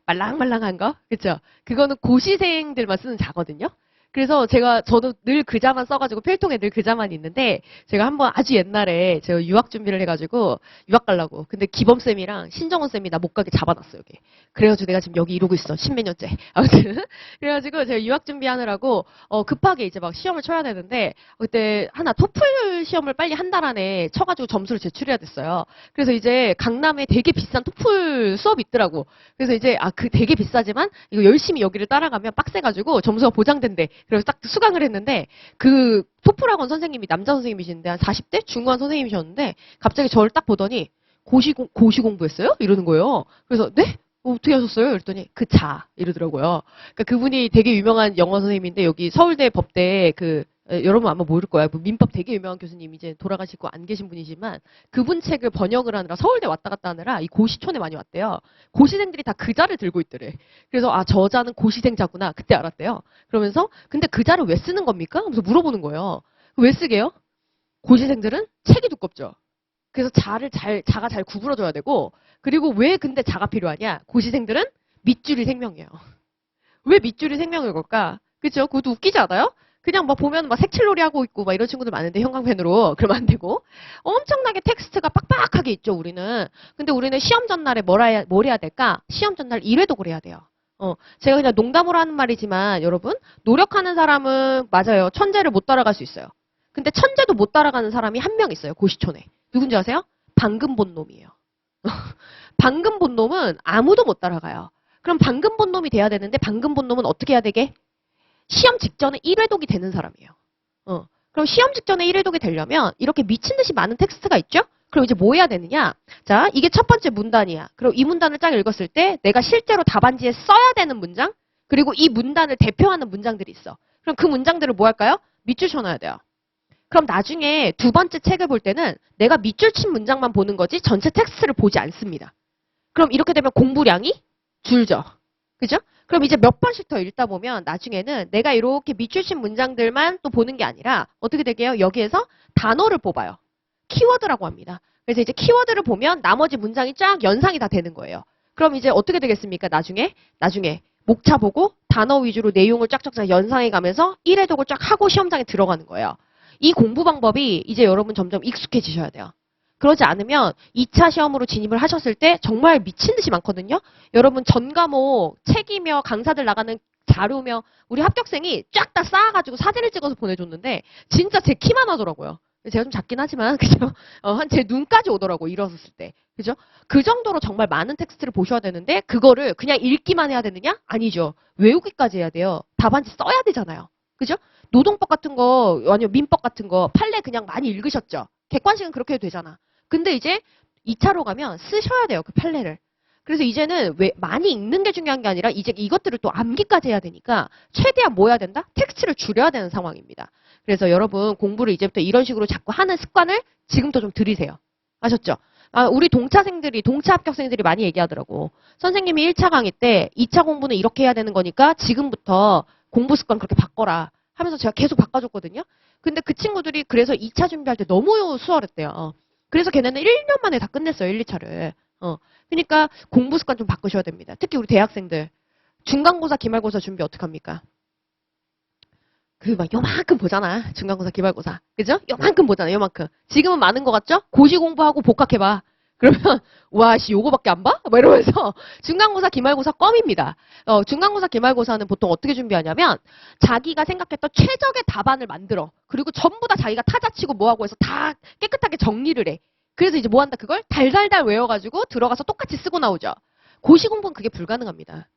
말랑말랑한 거? 그쵸? 그거는 고시생들만 쓰는 자거든요? 그래서 저도 늘 그 자만 써가지고 필통에 늘 그 자만 있는데 제가 한번 아주 옛날에 제가 유학 준비를 해가지고 유학 가려고. 근데 기범쌤이랑 신정훈쌤이 나 못 가게 잡아놨어, 여기. 그래가지고 내가 지금 여기 이러고 있어. 십몇 년째. 아무튼. 그래가지고 제가 유학 준비하느라고 급하게 이제 막 시험을 쳐야 되는데 그때 하나 토플 시험을 빨리 한 달 안에 쳐가지고 점수를 제출해야 됐어요. 그래서 이제 강남에 되게 비싼 토플 수업이 있더라고. 그래서 이제 되게 비싸지만 이거 열심히 여기를 따라가면 빡세가지고 점수가 보장된대. 그래서 딱 수강을 했는데 토플학원 선생님이 남자 선생님이신데 한 40대 중간 선생님이셨는데 갑자기 저를 딱 보더니 고시 공부했어요? 이러는 거예요. 그래서 네? 어떻게 하셨어요? 그랬더니 이러더라고요. 그러니까 그분이 되게 유명한 영어 선생님인데 여기 서울대 법대 여러분 아마 모를 거야. 민법 되게 유명한 교수님 이제 돌아가시고 안 계신 분이지만 그분 책을 번역을 하느라 서울대 왔다 갔다 하느라 이 고시촌에 많이 왔대요. 고시생들이 다 그 자를 들고 있더래. 그래서 저자는 고시생 자구나 그때 알았대요. 그러면서 근데 그 자를 왜 쓰는 겁니까? 하면서 물어보는 거예요. 왜 쓰게요? 고시생들은 책이 두껍죠. 그래서 자가 잘 구부러져야 되고 그리고 왜 근데 자가 필요하냐? 고시생들은 밑줄이 생명이에요. 왜 밑줄이 생명일 걸까? 그죠? 그것도 웃기지 않아요? 그냥 막 보면 막 색칠놀이 하고 있고 막 이런 친구들 많은데 형광펜으로 그러면 안 되고 엄청나게 텍스트가 빡빡하게 있죠 우리는. 근데 우리는 시험 전날에 뭘 해야 될까? 시험 전날 1회독을 해야 돼요. 제가 그냥 농담으로 하는 말이지만 여러분 노력하는 사람은 맞아요. 천재를 못 따라갈 수 있어요. 근데 천재도 못 따라가는 사람이 한 명 있어요. 고시촌에. 누군지 아세요? 방금 본 놈이에요. 방금 본 놈은 아무도 못 따라가요. 그럼 방금 본 놈이 돼야 되는데 방금 본 놈은 어떻게 해야 되게? 시험 직전에 1회독이 되는 사람이에요. 그럼 시험 직전에 1회독이 되려면 이렇게 미친 듯이 많은 텍스트가 있죠? 그럼 이제 뭐 해야 되느냐? 자, 이게 첫 번째 문단이야. 그럼 이 문단을 쫙 읽었을 때 내가 실제로 답안지에 써야 되는 문장 그리고 이 문단을 대표하는 문장들이 있어. 그럼 그 문장들을 뭐 할까요? 밑줄 쳐놔야 돼요. 그럼 나중에 두 번째 책을 볼 때는 내가 밑줄 친 문장만 보는 거지 전체 텍스트를 보지 않습니다. 그럼 이렇게 되면 공부량이 줄죠. 그죠? 그럼 이제 몇 번씩 더 읽다 보면 나중에는 내가 이렇게 밑줄 친 문장들만 또 보는 게 아니라 어떻게 되게요? 여기에서 단어를 뽑아요. 키워드라고 합니다. 그래서 이제 키워드를 보면 나머지 문장이 쫙 연상이 다 되는 거예요. 그럼 이제 어떻게 되겠습니까? 나중에 목차 보고 단어 위주로 내용을 쫙쫙 연상해 가면서 1회독을 쫙 하고 시험장에 들어가는 거예요. 이 공부 방법이 이제 여러분 점점 익숙해지셔야 돼요. 그러지 않으면 2차 시험으로 진입을 하셨을 때 정말 미친 듯이 많거든요. 여러분 전 과목 책이며 강사들 나가는 자료며 우리 합격생이 쫙 다 쌓아가지고 사진을 찍어서 보내줬는데 진짜 제 키만 하더라고요. 제가 좀 작긴 하지만 그죠? 한 제 눈까지 오더라고 일어섰을 때. 그죠? 그 정도로 정말 많은 텍스트를 보셔야 되는데 그거를 그냥 읽기만 해야 되느냐? 아니죠. 외우기까지 해야 돼요. 답안지 써야 되잖아요. 그죠? 노동법 같은 거 아니면 민법 같은 거 판례 그냥 많이 읽으셨죠? 객관식은 그렇게 해도 되잖아. 근데 이제 2차로 가면 쓰셔야 돼요. 그 판례를. 그래서 이제는 왜 많이 읽는 게 중요한 게 아니라 이제 이것들을 또 암기까지 해야 되니까 최대한 뭐 해야 된다? 텍스트를 줄여야 되는 상황입니다. 그래서 여러분 공부를 이제부터 이런 식으로 자꾸 하는 습관을 지금부터 좀 들이세요. 아셨죠? 우리 동차 합격생들이 많이 얘기하더라고. 선생님이 1차 강의 때 2차 공부는 이렇게 해야 되는 거니까 지금부터 공부 습관 그렇게 바꿔라 하면서 제가 계속 바꿔줬거든요. 근데 그 친구들이 그래서 2차 준비할 때 너무 수월했대요. 그래서 걔네는 1년 만에 다 끝냈어요. 1, 2차를. 그러니까 공부 습관 좀 바꾸셔야 됩니다. 특히 우리 대학생들. 중간고사, 기말고사 준비 어떡합니까? 막 요만큼 보잖아. 중간고사, 기말고사. 그죠? 요만큼 보잖아. 요만큼. 지금은 많은 것 같죠? 고시 공부하고 복학해봐. 그러면 와, 씨, 요거밖에 안 봐? 뭐 이러면서 중간고사, 기말고사 껌입니다. 중간고사, 기말고사는 보통 어떻게 준비하냐면 자기가 생각했던 최적의 답안을 만들어. 그리고 전부 다 자기가 타자치고 뭐하고 해서 다 깨끗하게 정리를 해. 그래서 이제 뭐 한다? 그걸 달달달 외워가지고 들어가서 똑같이 쓰고 나오죠. 고시 공부는 그게 불가능합니다.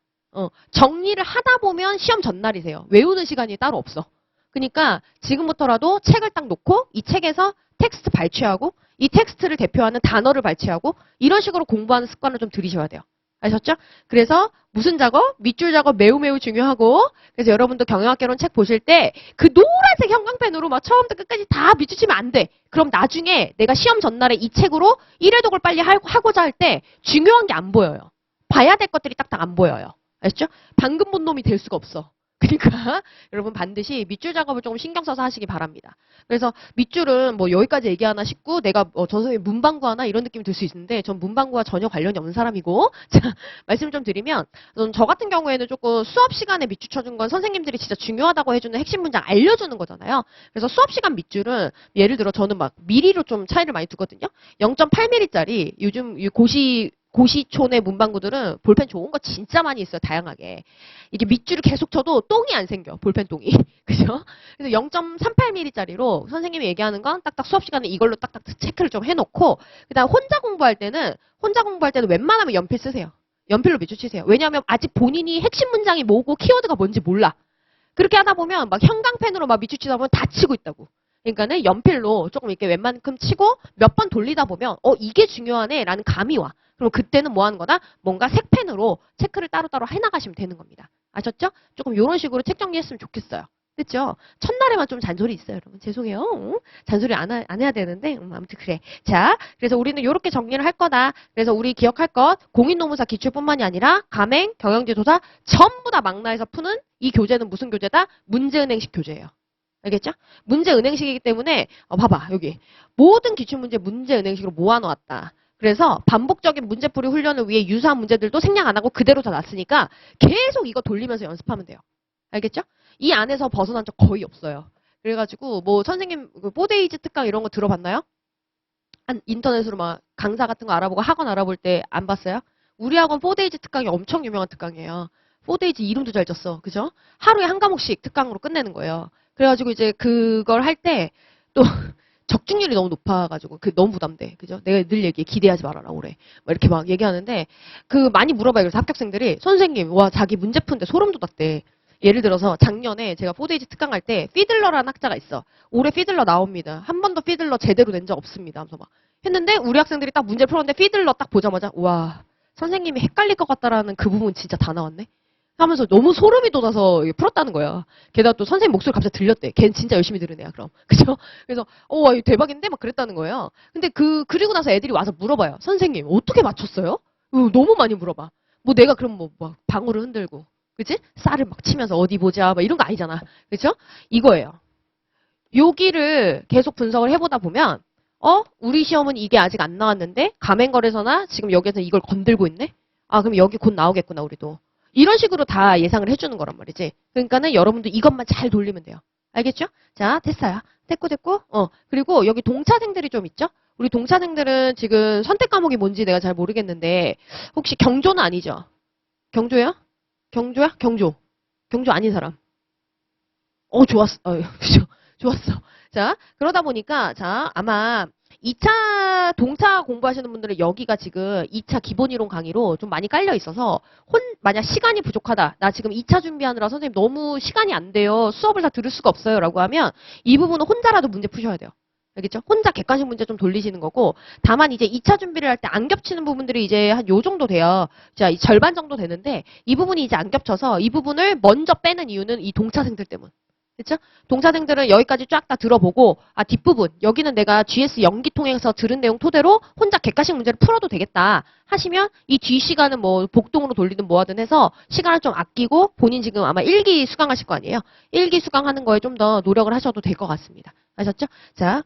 정리를 하다 보면 시험 전날이세요. 외우는 시간이 따로 없어. 그러니까 지금부터라도 책을 딱 놓고 이 책에서 텍스트 발췌하고 이 텍스트를 대표하는 단어를 발췌하고 이런 식으로 공부하는 습관을 좀 들이셔야 돼요. 아셨죠? 그래서 무슨 작업? 밑줄 작업 매우 매우 중요하고 그래서 여러분도 경영학개론 책 보실 때 그 노란색 형광펜으로 막 처음부터 끝까지 다 밑줄치면 안 돼. 그럼 나중에 내가 시험 전날에 이 책으로 1회독을 빨리 하고자 할 때 중요한 게 안 보여요. 봐야 될 것들이 딱딱 안 보여요. 아셨죠? 방금 본 놈이 될 수가 없어. 그러니까 여러분 반드시 밑줄 작업을 조금 신경 써서 하시기 바랍니다. 그래서 밑줄은 뭐 여기까지 얘기하나 싶고 내가 전 선생님 문방구 하나 이런 느낌이 들 수 있는데 전 문방구와 전혀 관련이 없는 사람이고 자 말씀 좀 드리면 저 같은 경우에는 조금 수업 시간에 밑줄 쳐준 건 선생님들이 진짜 중요하다고 해주는 핵심 문장 알려주는 거잖아요. 그래서 수업 시간 밑줄은 예를 들어 저는 막 미리로 좀 차이를 많이 두거든요. 0.8mm짜리 요즘 고시촌의 문방구들은 볼펜 좋은 거 진짜 많이 있어요. 다양하게. 이게 밑줄을 계속 쳐도 똥이 안 생겨. 볼펜 똥이. 그죠? 그래서 0.38mm짜리로 선생님이 얘기하는 건 딱딱 수업 시간에 이걸로 딱딱 체크를 좀 해놓고 그다음 혼자 공부할 때는 웬만하면 연필 쓰세요. 연필로 밑줄 치세요. 왜냐하면 아직 본인이 핵심 문장이 뭐고 키워드가 뭔지 몰라. 그렇게 하다 보면 막 형광펜으로 막 밑줄 치다 보면 다 치고 있다고. 그러니까는 연필로 조금 이렇게 웬만큼 치고 몇 번 돌리다 보면 이게 중요하네 라는 감이 와. 그럼 그때는 뭐 하는 거다? 뭔가 색펜으로 체크를 따로따로 해나가시면 되는 겁니다. 아셨죠? 조금 이런 식으로 책 정리했으면 좋겠어요. 됐죠? 첫날에만 좀 잔소리 있어요, 여러분. 죄송해요. 응? 잔소리 안 해야 되는데, 아무튼 그래. 자, 그래서 우리는 이렇게 정리를 할 거다. 그래서 우리 기억할 것, 공인노무사 기출뿐만이 아니라 가맹, 경영지도사 전부 다 망라해서 푸는 이 교재는 무슨 교재다? 문제은행식 교재예요. 알겠죠? 문제은행식이기 때문에 봐봐 여기 모든 기출문제 문제은행식으로 모아놓았다. 그래서 반복적인 문제풀이 훈련을 위해 유사한 문제들도 생략 안 하고 그대로 다 놨으니까 계속 이거 돌리면서 연습하면 돼요. 알겠죠? 이 안에서 벗어난 적 거의 없어요. 그래가지고 뭐 선생님 포데이즈 특강 이런 거 들어봤나요? 인터넷으로 막 강사 같은 거 알아보고 학원 알아볼 때 안 봤어요? 우리 학원 포데이즈 특강이 엄청 유명한 특강이에요. 포데이즈 이름도 잘 졌어. 그죠? 하루에 한 과목씩 특강으로 끝내는 거예요. 그래가지고 이제 그걸 할 때 또 적중률이 너무 높아가지고 너무 부담돼. 그죠? 내가 늘 얘기해. 기대하지 말아라 올해. 막 이렇게 막 얘기하는데 많이 물어봐요. 그래서 합격생들이 선생님 와 자기 문제 푸는데 소름 돋았대. 예를 들어서 작년에 제가 포데이즈 특강 할 때 피들러라는 학자가 있어. 올해 피들러 나옵니다. 한 번도 피들러 제대로 낸 적 없습니다. 하면서 막 했는데 우리 학생들이 딱 문제 풀었는데 피들러 딱 보자마자 와 선생님이 헷갈릴 것 같다라는 그 부분 진짜 다 나왔네. 하면서 너무 소름이 돋아서 풀었다는 거야. 게다가 또 선생님 목소리 갑자기 들렸대. 걔는 진짜 열심히 들은 애야, 그럼. 그죠? 그래서, 와, 이거 대박인데? 막 그랬다는 거예요. 근데 그리고 나서 애들이 와서 물어봐요. 선생님, 어떻게 맞췄어요? 너무 많이 물어봐. 뭐 내가 그럼 막 방울을 흔들고, 그치? 쌀을 막 치면서 어디 보자, 막 이런 거 아니잖아. 그죠? 이거예요. 여기를 계속 분석을 해보다 보면, 우리 시험은 이게 아직 안 나왔는데, 가맹거래소나 지금 여기에서 이걸 건들고 있네? 아, 그럼 여기 곧 나오겠구나, 우리도. 이런 식으로 다 예상을 해주는 거란 말이지. 그러니까는 여러분도 이것만 잘 돌리면 돼요. 알겠죠? 자, 됐어요. 됐고. 그리고 여기 동차생들이 좀 있죠? 우리 동차생들은 지금 선택 과목이 뭔지 내가 잘 모르겠는데, 혹시 경조는 아니죠? 경조야? 경조야? 경조. 경조 아닌 사람. 좋았어. 그죠? 좋았어. 자, 그러다 보니까, 자, 아마 2차 동차 공부하시는 분들은 여기가 지금 2차 기본이론 강의로 좀 많이 깔려 있어서 만약 시간이 부족하다. 나 지금 2차 준비하느라 선생님 너무 시간이 안 돼요. 수업을 다 들을 수가 없어요. 라고 하면 이 부분은 혼자라도 문제 푸셔야 돼요. 알겠죠? 혼자 객관식 문제 좀 돌리시는 거고 다만 이제 2차 준비를 할 때 안 겹치는 부분들이 이제 한 요 정도 돼요. 자, 절반 정도 되는데 이 부분이 이제 안 겹쳐서 이 부분을 먼저 빼는 이유는 이 동차생들 때문. 그렇죠? 동사생들은 여기까지 쫙 다 들어보고 뒷부분 여기는 내가 GS 연기 통해서 들은 내용 토대로 혼자 객관식 문제를 풀어도 되겠다 하시면 이 뒤 시간은 뭐 복동으로 돌리든 뭐하든 해서 시간을 좀 아끼고 본인 지금 아마 1기 수강하실 거 아니에요? 1기 수강하는 거에 좀 더 노력을 하셔도 될 것 같습니다. 아셨죠? 자,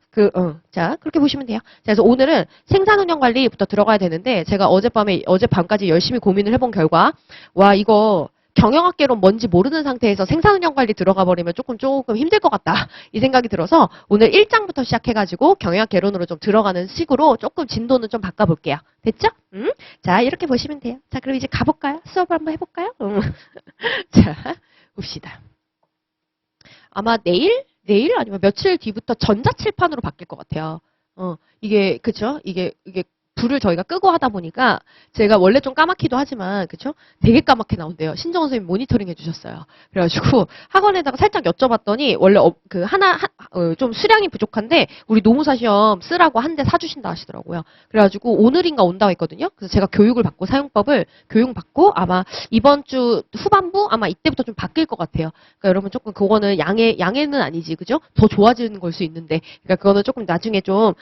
자, 그렇게 보시면 돼요. 자, 그래서 오늘은 생산운영관리부터 들어가야 되는데 제가 어젯밤까지 열심히 고민을 해본 결과 와 이거 경영학개론 뭔지 모르는 상태에서 생산운영관리 들어가 버리면 조금 힘들 것 같다. 이 생각이 들어서 오늘 1장부터 시작해가지고 경영학개론으로 좀 들어가는 식으로 조금 진도는 좀 바꿔볼게요. 됐죠? 자, 이렇게 보시면 돼요. 자, 그럼 이제 가볼까요? 수업을 한번 해볼까요? 자, 봅시다. 아마 내일 아니면 며칠 뒤부터 전자칠판으로 바뀔 것 같아요. 그쵸? 이게 불을 저희가 끄고 하다 보니까 제가 원래 좀 까맣기도 하지만 그쵸? 되게 까맣게 나온대요. 신정원 선생님 모니터링 해주셨어요. 그래가지고 학원에다가 살짝 여쭤봤더니 원래 좀 수량이 부족한데 우리 노무사 시험 쓰라고 한 대 사주신다 하시더라고요. 그래가지고 오늘인가 온다고 했거든요. 그래서 제가 교육을 받고 사용법을 교육받고 아마 이번 주 후반부 아마 이때부터 좀 바뀔 것 같아요. 그러니까 여러분 조금 그거는 양해는 아니지 그죠? 더 좋아지는 걸 수 있는데 그러니까 그거는 조금 나중에 좀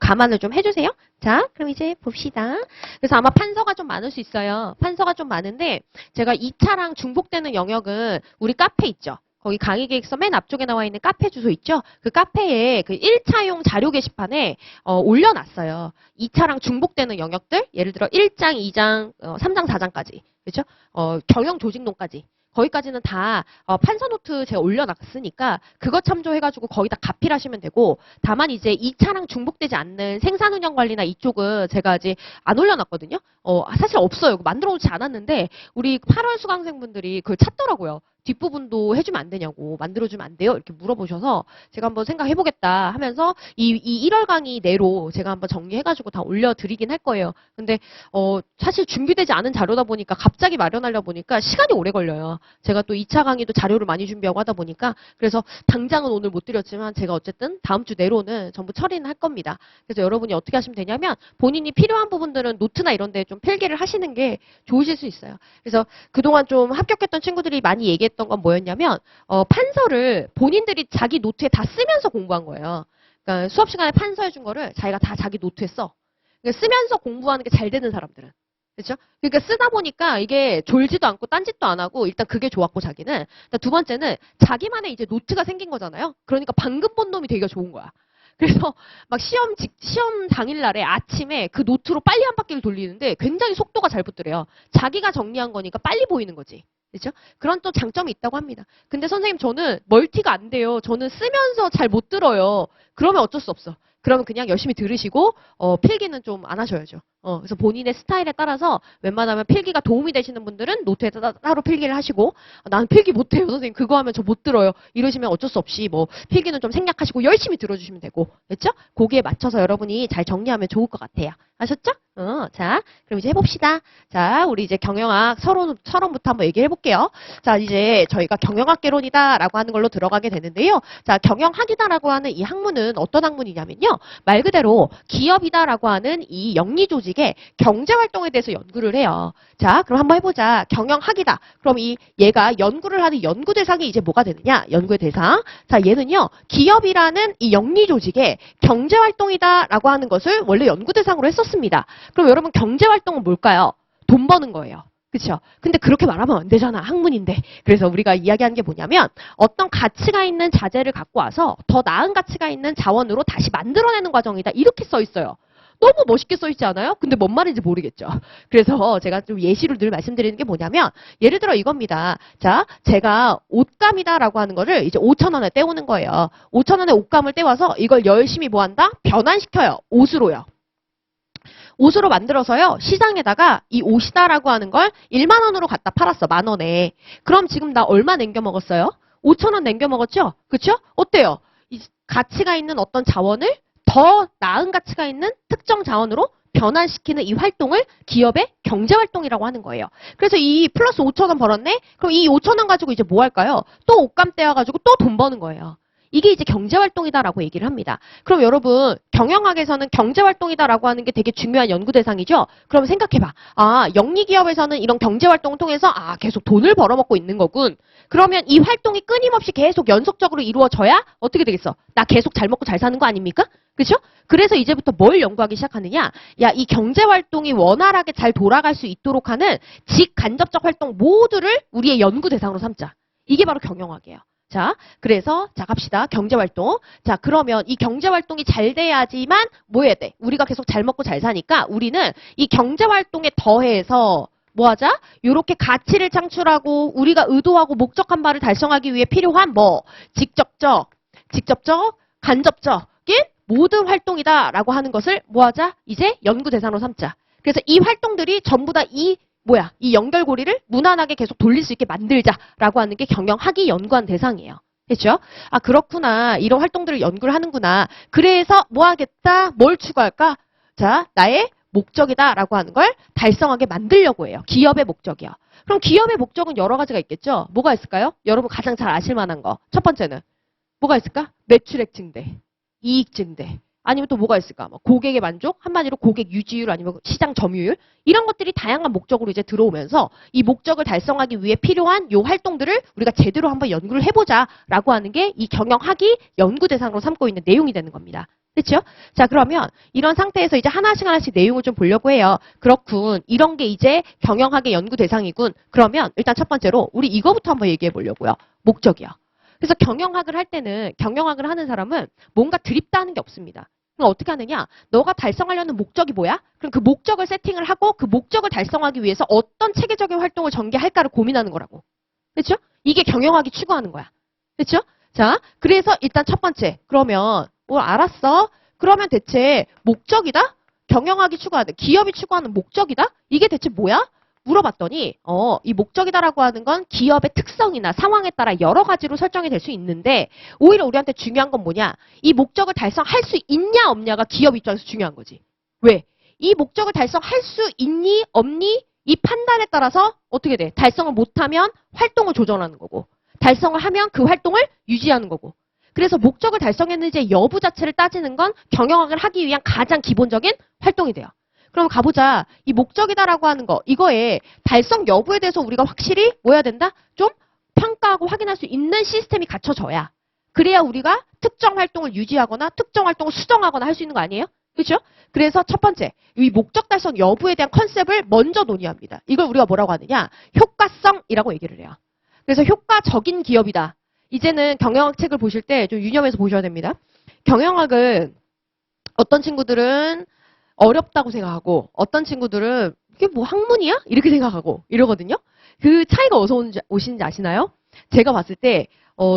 감안을 좀 해주세요. 자, 그럼 이제 봅시다. 그래서 아마 판서가 좀 많을 수 있어요. 판서가 좀 많은데 제가 2차랑 중복되는 영역은 우리 카페 있죠. 거기 강의 계획서 맨 앞쪽에 나와 있는 카페 주소 있죠? 그 카페에 그 1차용 자료 게시판에 올려놨어요. 2차랑 중복되는 영역들, 예를 들어 1장, 2장, 3장, 4장까지. 그렇죠? 경영 조직론까지. 거기까지는 다 판서 노트 제가 올려놨으니까 그거 참조해가지고 거의 다 가필하시면 되고 다만 이제 2차랑 중복되지 않는 생산운영관리나 이쪽은 제가 아직 안 올려놨거든요. 사실 없어요. 만들어놓지 않았는데 우리 8월 수강생분들이 그걸 찾더라고요. 뒷부분도 해주면 안 되냐고 만들어주면 안 돼요? 이렇게 물어보셔서 제가 한번 생각해보겠다 하면서 이 1월 강의 내로 제가 한번 정리해가지고 다 올려드리긴 할 거예요. 근데 사실 준비되지 않은 자료다 보니까 갑자기 마련하려 보니까 시간이 오래 걸려요. 제가 또 2차 강의도 자료를 많이 준비하고 하다 보니까 그래서 당장은 오늘 못 드렸지만 제가 어쨌든 다음 주 내로는 전부 처리는 할 겁니다. 그래서 여러분이 어떻게 하시면 되냐면 본인이 필요한 부분들은 노트나 이런 데 좀 필기를 하시는 게 좋으실 수 있어요. 그래서 그동안 좀 합격했던 친구들이 많이 얘기했던 건 뭐였냐면 판서를 본인들이 자기 노트에 다 쓰면서 공부한 거예요. 그러니까 수업 시간에 판서해 준 거를 자기가 다 자기 노트에 써. 그러니까 쓰면서 공부하는 게 잘 되는 사람들은. 그렇죠? 그러니까 쓰다 보니까 이게 졸지도 않고 딴짓도 안 하고 일단 그게 좋았고 자기는. 두 번째는 자기만의 이제 노트가 생긴 거잖아요. 그러니까 방금 본 놈이 되기가 좋은 거야. 그래서 막 시험 당일날에 아침에 그 노트로 빨리 한 바퀴를 돌리는데 굉장히 속도가 잘 붙더래요. 자기가 정리한 거니까 빨리 보이는 거지. 그렇죠? 그런 또 장점이 있다고 합니다. 근데 선생님 저는 멀티가 안 돼요. 저는 쓰면서 잘 못 들어요. 그러면 어쩔 수 없어. 그러면 그냥 열심히 들으시고 필기는 좀 안 하셔야죠. 그래서 본인의 스타일에 따라서 웬만하면 필기가 도움이 되시는 분들은 노트에 따로 필기를 하시고 나는 필기 못해요. 선생님 그거 하면 저 못 들어요. 이러시면 어쩔 수 없이 뭐 필기는 좀 생략하시고 열심히 들어주시면 되고 됐죠? 거기에 맞춰서 여러분이 잘 정리하면 좋을 것 같아요. 아셨죠? 자, 그럼 이제 해봅시다. 자, 우리 이제 경영학 서론부터 한번 얘기해 볼게요. 자, 이제 저희가 경영학개론이다라고 하는 걸로 들어가게 되는데요. 자, 경영학이다라고 하는 이 학문은 어떤 학문이냐면요. 말 그대로 기업이다라고 하는 이 영리 조직의 경제활동에 대해서 연구를 해요. 자, 그럼 한번 해보자. 경영학이다. 그럼 얘가 연구를 하는 연구 대상이 이제 뭐가 되느냐? 연구의 대상. 자, 얘는요. 기업이라는 이 영리 조직의 경제활동이다라고 하는 것을 원래 연구 대상으로 했었습니다. 그럼 여러분 경제활동은 뭘까요? 돈 버는 거예요. 그렇죠? 근데 그렇게 말하면 안 되잖아. 학문인데. 그래서 우리가 이야기하는 게 뭐냐면 어떤 가치가 있는 자재를 갖고 와서 더 나은 가치가 있는 자원으로 다시 만들어내는 과정이다. 이렇게 써 있어요. 너무 멋있게 써 있지 않아요? 근데 뭔 말인지 모르겠죠. 그래서 제가 좀 예시로 늘 말씀드리는 게 뭐냐면 예를 들어 이겁니다. 자, 제가 옷감이다라고 하는 거를 이제 5,000원에 떼오는 거예요. 5,000원에 옷감을 떼와서 이걸 열심히 뭐 한다? 변환시켜요. 옷으로요. 옷으로 만들어서요. 시장에다가 이 옷이다라고 하는 걸 1만 원으로 갖다 팔았어. 만 원에. 그럼 지금 나 얼마 남겨 먹었어요? 5,000원 남겨 먹었죠? 그렇죠? 어때요? 이 가치가 있는 어떤 자원을 더 나은 가치가 있는 특정 자원으로 변환시키는 이 활동을 기업의 경제활동이라고 하는 거예요. 그래서 이 플러스 5,000원 벌었네? 그럼 이 5,000원 가지고 이제 뭐 할까요? 또 옷감 떼어가지고 또 돈 버는 거예요. 이게 이제 경제활동이다라고 얘기를 합니다. 그럼 여러분 경영학에서는 경제활동이다라고 하는 게 되게 중요한 연구 대상이죠. 그럼 생각해봐. 아, 영리기업에서는 이런 경제활동을 통해서 계속 돈을 벌어먹고 있는 거군. 그러면 이 활동이 끊임없이 계속 연속적으로 이루어져야 어떻게 되겠어? 나 계속 잘 먹고 잘 사는 거 아닙니까? 그렇죠? 그래서 이제부터 뭘 연구하기 시작하느냐? 야, 이 경제활동이 원활하게 잘 돌아갈 수 있도록 하는 직간접적 활동 모두를 우리의 연구 대상으로 삼자. 이게 바로 경영학이에요. 자, 그래서 자 갑시다. 경제활동. 자, 그러면 이 경제활동이 잘 돼야지만 뭐 해야 돼? 우리가 계속 잘 먹고 잘 사니까 우리는 이 경제활동에 더해서 뭐 하자? 요렇게 가치를 창출하고 우리가 의도하고 목적한 바를 달성하기 위해 필요한 뭐 직접적, 간접적인 모든 활동이다라고 하는 것을 뭐 하자? 이제 연구 대상으로 삼자. 그래서 이 활동들이 전부 다 이 연결고리를 무난하게 계속 돌릴 수 있게 만들자라고 하는 게 경영학이 연구한 대상이에요. 됐죠? 아, 그렇구나. 이런 활동들을 연구를 하는구나. 그래서 뭐 하겠다? 뭘 추구할까? 자, 나의 목적이다라고 하는 걸 달성하게 만들려고 해요. 기업의 목적이요. 그럼 기업의 목적은 여러 가지가 있겠죠? 뭐가 있을까요? 여러분 가장 잘 아실 만한 거. 첫 번째는 뭐가 있을까? 매출액 증대, 이익 증대. 아니면 또 뭐가 있을까? 뭐 고객의 만족, 한마디로 고객 유지율 아니면 시장 점유율 이런 것들이 다양한 목적으로 이제 들어오면서 이 목적을 달성하기 위해 필요한 요 활동들을 우리가 제대로 한번 연구를 해보자라고 하는 게 이 경영학이 연구 대상으로 삼고 있는 내용이 되는 겁니다. 그렇죠? 자, 그러면 이런 상태에서 이제 하나씩 내용을 좀 보려고 해요. 그렇군. 이런 게 이제 경영학의 연구 대상이군. 그러면 일단 첫 번째로 우리 이거부터 한번 얘기해 보려고요. 목적이요. 그래서 경영학을 할 때는 경영학을 하는 사람은 뭔가 드립다 하는 게 없습니다. 그럼 어떻게 하느냐? 너가 달성하려는 목적이 뭐야? 그럼 그 목적을 세팅을 하고 그 목적을 달성하기 위해서 어떤 체계적인 활동을 전개할까를 고민하는 거라고. 그렇죠? 이게 경영학이 추구하는 거야. 그렇죠? 자, 그래서 일단 첫 번째. 그러면 알았어. 그러면 대체 목적이다? 경영학이 추구하는, 기업이 추구하는 목적이다? 이게 대체 뭐야? 물어봤더니 이 목적이다라고 하는 건 기업의 특성이나 상황에 따라 여러 가지로 설정이 될 수 있는데 오히려 우리한테 중요한 건 뭐냐? 이 목적을 달성할 수 있냐 없냐가 기업 입장에서 중요한 거지. 왜? 이 목적을 달성할 수 있니 없니? 이 판단에 따라서 어떻게 돼? 달성을 못하면 활동을 조정하는 거고 달성을 하면 그 활동을 유지하는 거고 그래서 목적을 달성했는지 여부 자체를 따지는 건 경영학을 하기 위한 가장 기본적인 활동이 돼요. 그럼 가보자. 이 목적이다라고 하는 거, 이거에 달성 여부에 대해서 우리가 확실히 뭐 해야 된다? 좀 평가하고 확인할 수 있는 시스템이 갖춰져야. 그래야 우리가 특정 활동을 유지하거나 특정 활동을 수정하거나 할 수 있는 거 아니에요? 그렇죠? 그래서 첫 번째, 이 목적 달성 여부에 대한 컨셉을 먼저 논의합니다. 이걸 우리가 뭐라고 하느냐? 효과성이라고 얘기를 해요. 그래서 효과적인 기업이다. 이제는 경영학 책을 보실 때 좀 유념해서 보셔야 됩니다. 경영학은 어떤 친구들은 어렵다고 생각하고 어떤 친구들은 이게 뭐 학문이야? 이렇게 생각하고 이러거든요. 그 차이가 어디서 오시는지 아시나요? 제가 봤을 때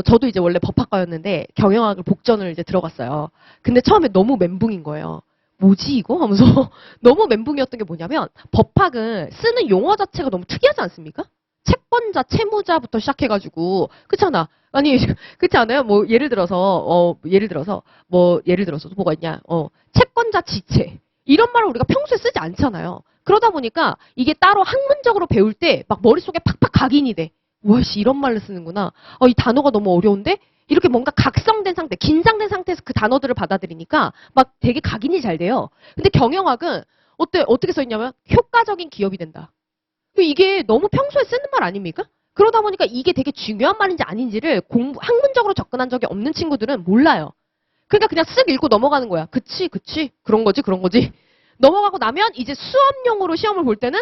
저도 이제 원래 법학과였는데 경영학을 복전을 이제 들어갔어요. 근데 처음에 너무 멘붕인 거예요. 뭐지 이거? 하면서 너무 멘붕이었던 게 뭐냐면 법학은 쓰는 용어 자체가 너무 특이하지 않습니까? 채권자, 채무자부터 시작해가지고 그렇잖아. 아니 그렇지 않아요? 뭐 예를 들어서 또 뭐가 있냐? 채권자 지체. 이런 말을 우리가 평소에 쓰지 않잖아요. 그러다 보니까 이게 따로 학문적으로 배울 때 막 머릿속에 팍팍 각인이 돼. 와씨 이런 말을 쓰는구나. 이 단어가 너무 어려운데? 이렇게 뭔가 각성된 상태, 긴장된 상태에서 그 단어들을 받아들이니까 막 되게 각인이 잘 돼요. 근데 경영학은 어떻게 써 있냐면 효과적인 기업이 된다. 이게 너무 평소에 쓰는 말 아닙니까? 그러다 보니까 이게 되게 중요한 말인지 아닌지를 학문적으로 접근한 적이 없는 친구들은 몰라요. 그러니까 그냥 쓱 읽고 넘어가는 거야. 그치. 그런 거지. 넘어가고 나면 이제 수업용으로 시험을 볼 때는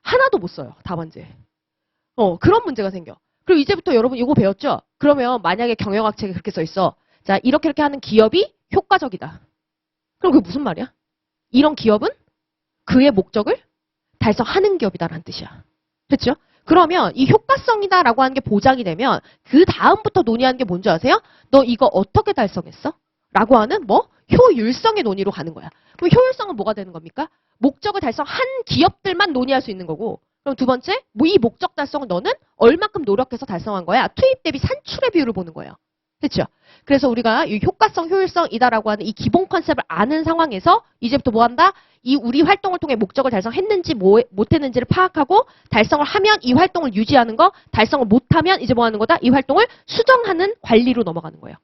하나도 못 써요. 답안지에. 그런 문제가 생겨. 그리고 이제부터 여러분 이거 배웠죠? 그러면 만약에 경영학 책에 그렇게 써 있어. 자, 이렇게 하는 기업이 효과적이다. 그럼 그게 무슨 말이야? 이런 기업은 그의 목적을 달성하는 기업이다라는 뜻이야. 그렇죠? 그러면 이 효과성이다라고 하는 게 보장이 되면 그 다음부터 논의하는 게 뭔지 아세요? 너 이거 어떻게 달성했어? 라고 하는 효율성의 논의로 가는 거야. 그럼 효율성은 뭐가 되는 겁니까? 목적을 달성한 기업들만 논의할 수 있는 거고 그럼 두 번째, 이 목적 달성은 너는 얼마큼 노력해서 달성한 거야? 투입 대비 산출의 비율을 보는 거예요. 그렇죠? 그래서 우리가 이 효과성, 효율성이다라고 하는 이 기본 컨셉을 아는 상황에서 이제부터 뭐 한다? 이 우리 활동을 통해 목적을 달성했는지 못했는지를 파악하고 달성을 하면 이 활동을 유지하는 거, 달성을 못하면 이제 뭐 하는 거다? 이 활동을 수정하는 관리로 넘어가는 거예요.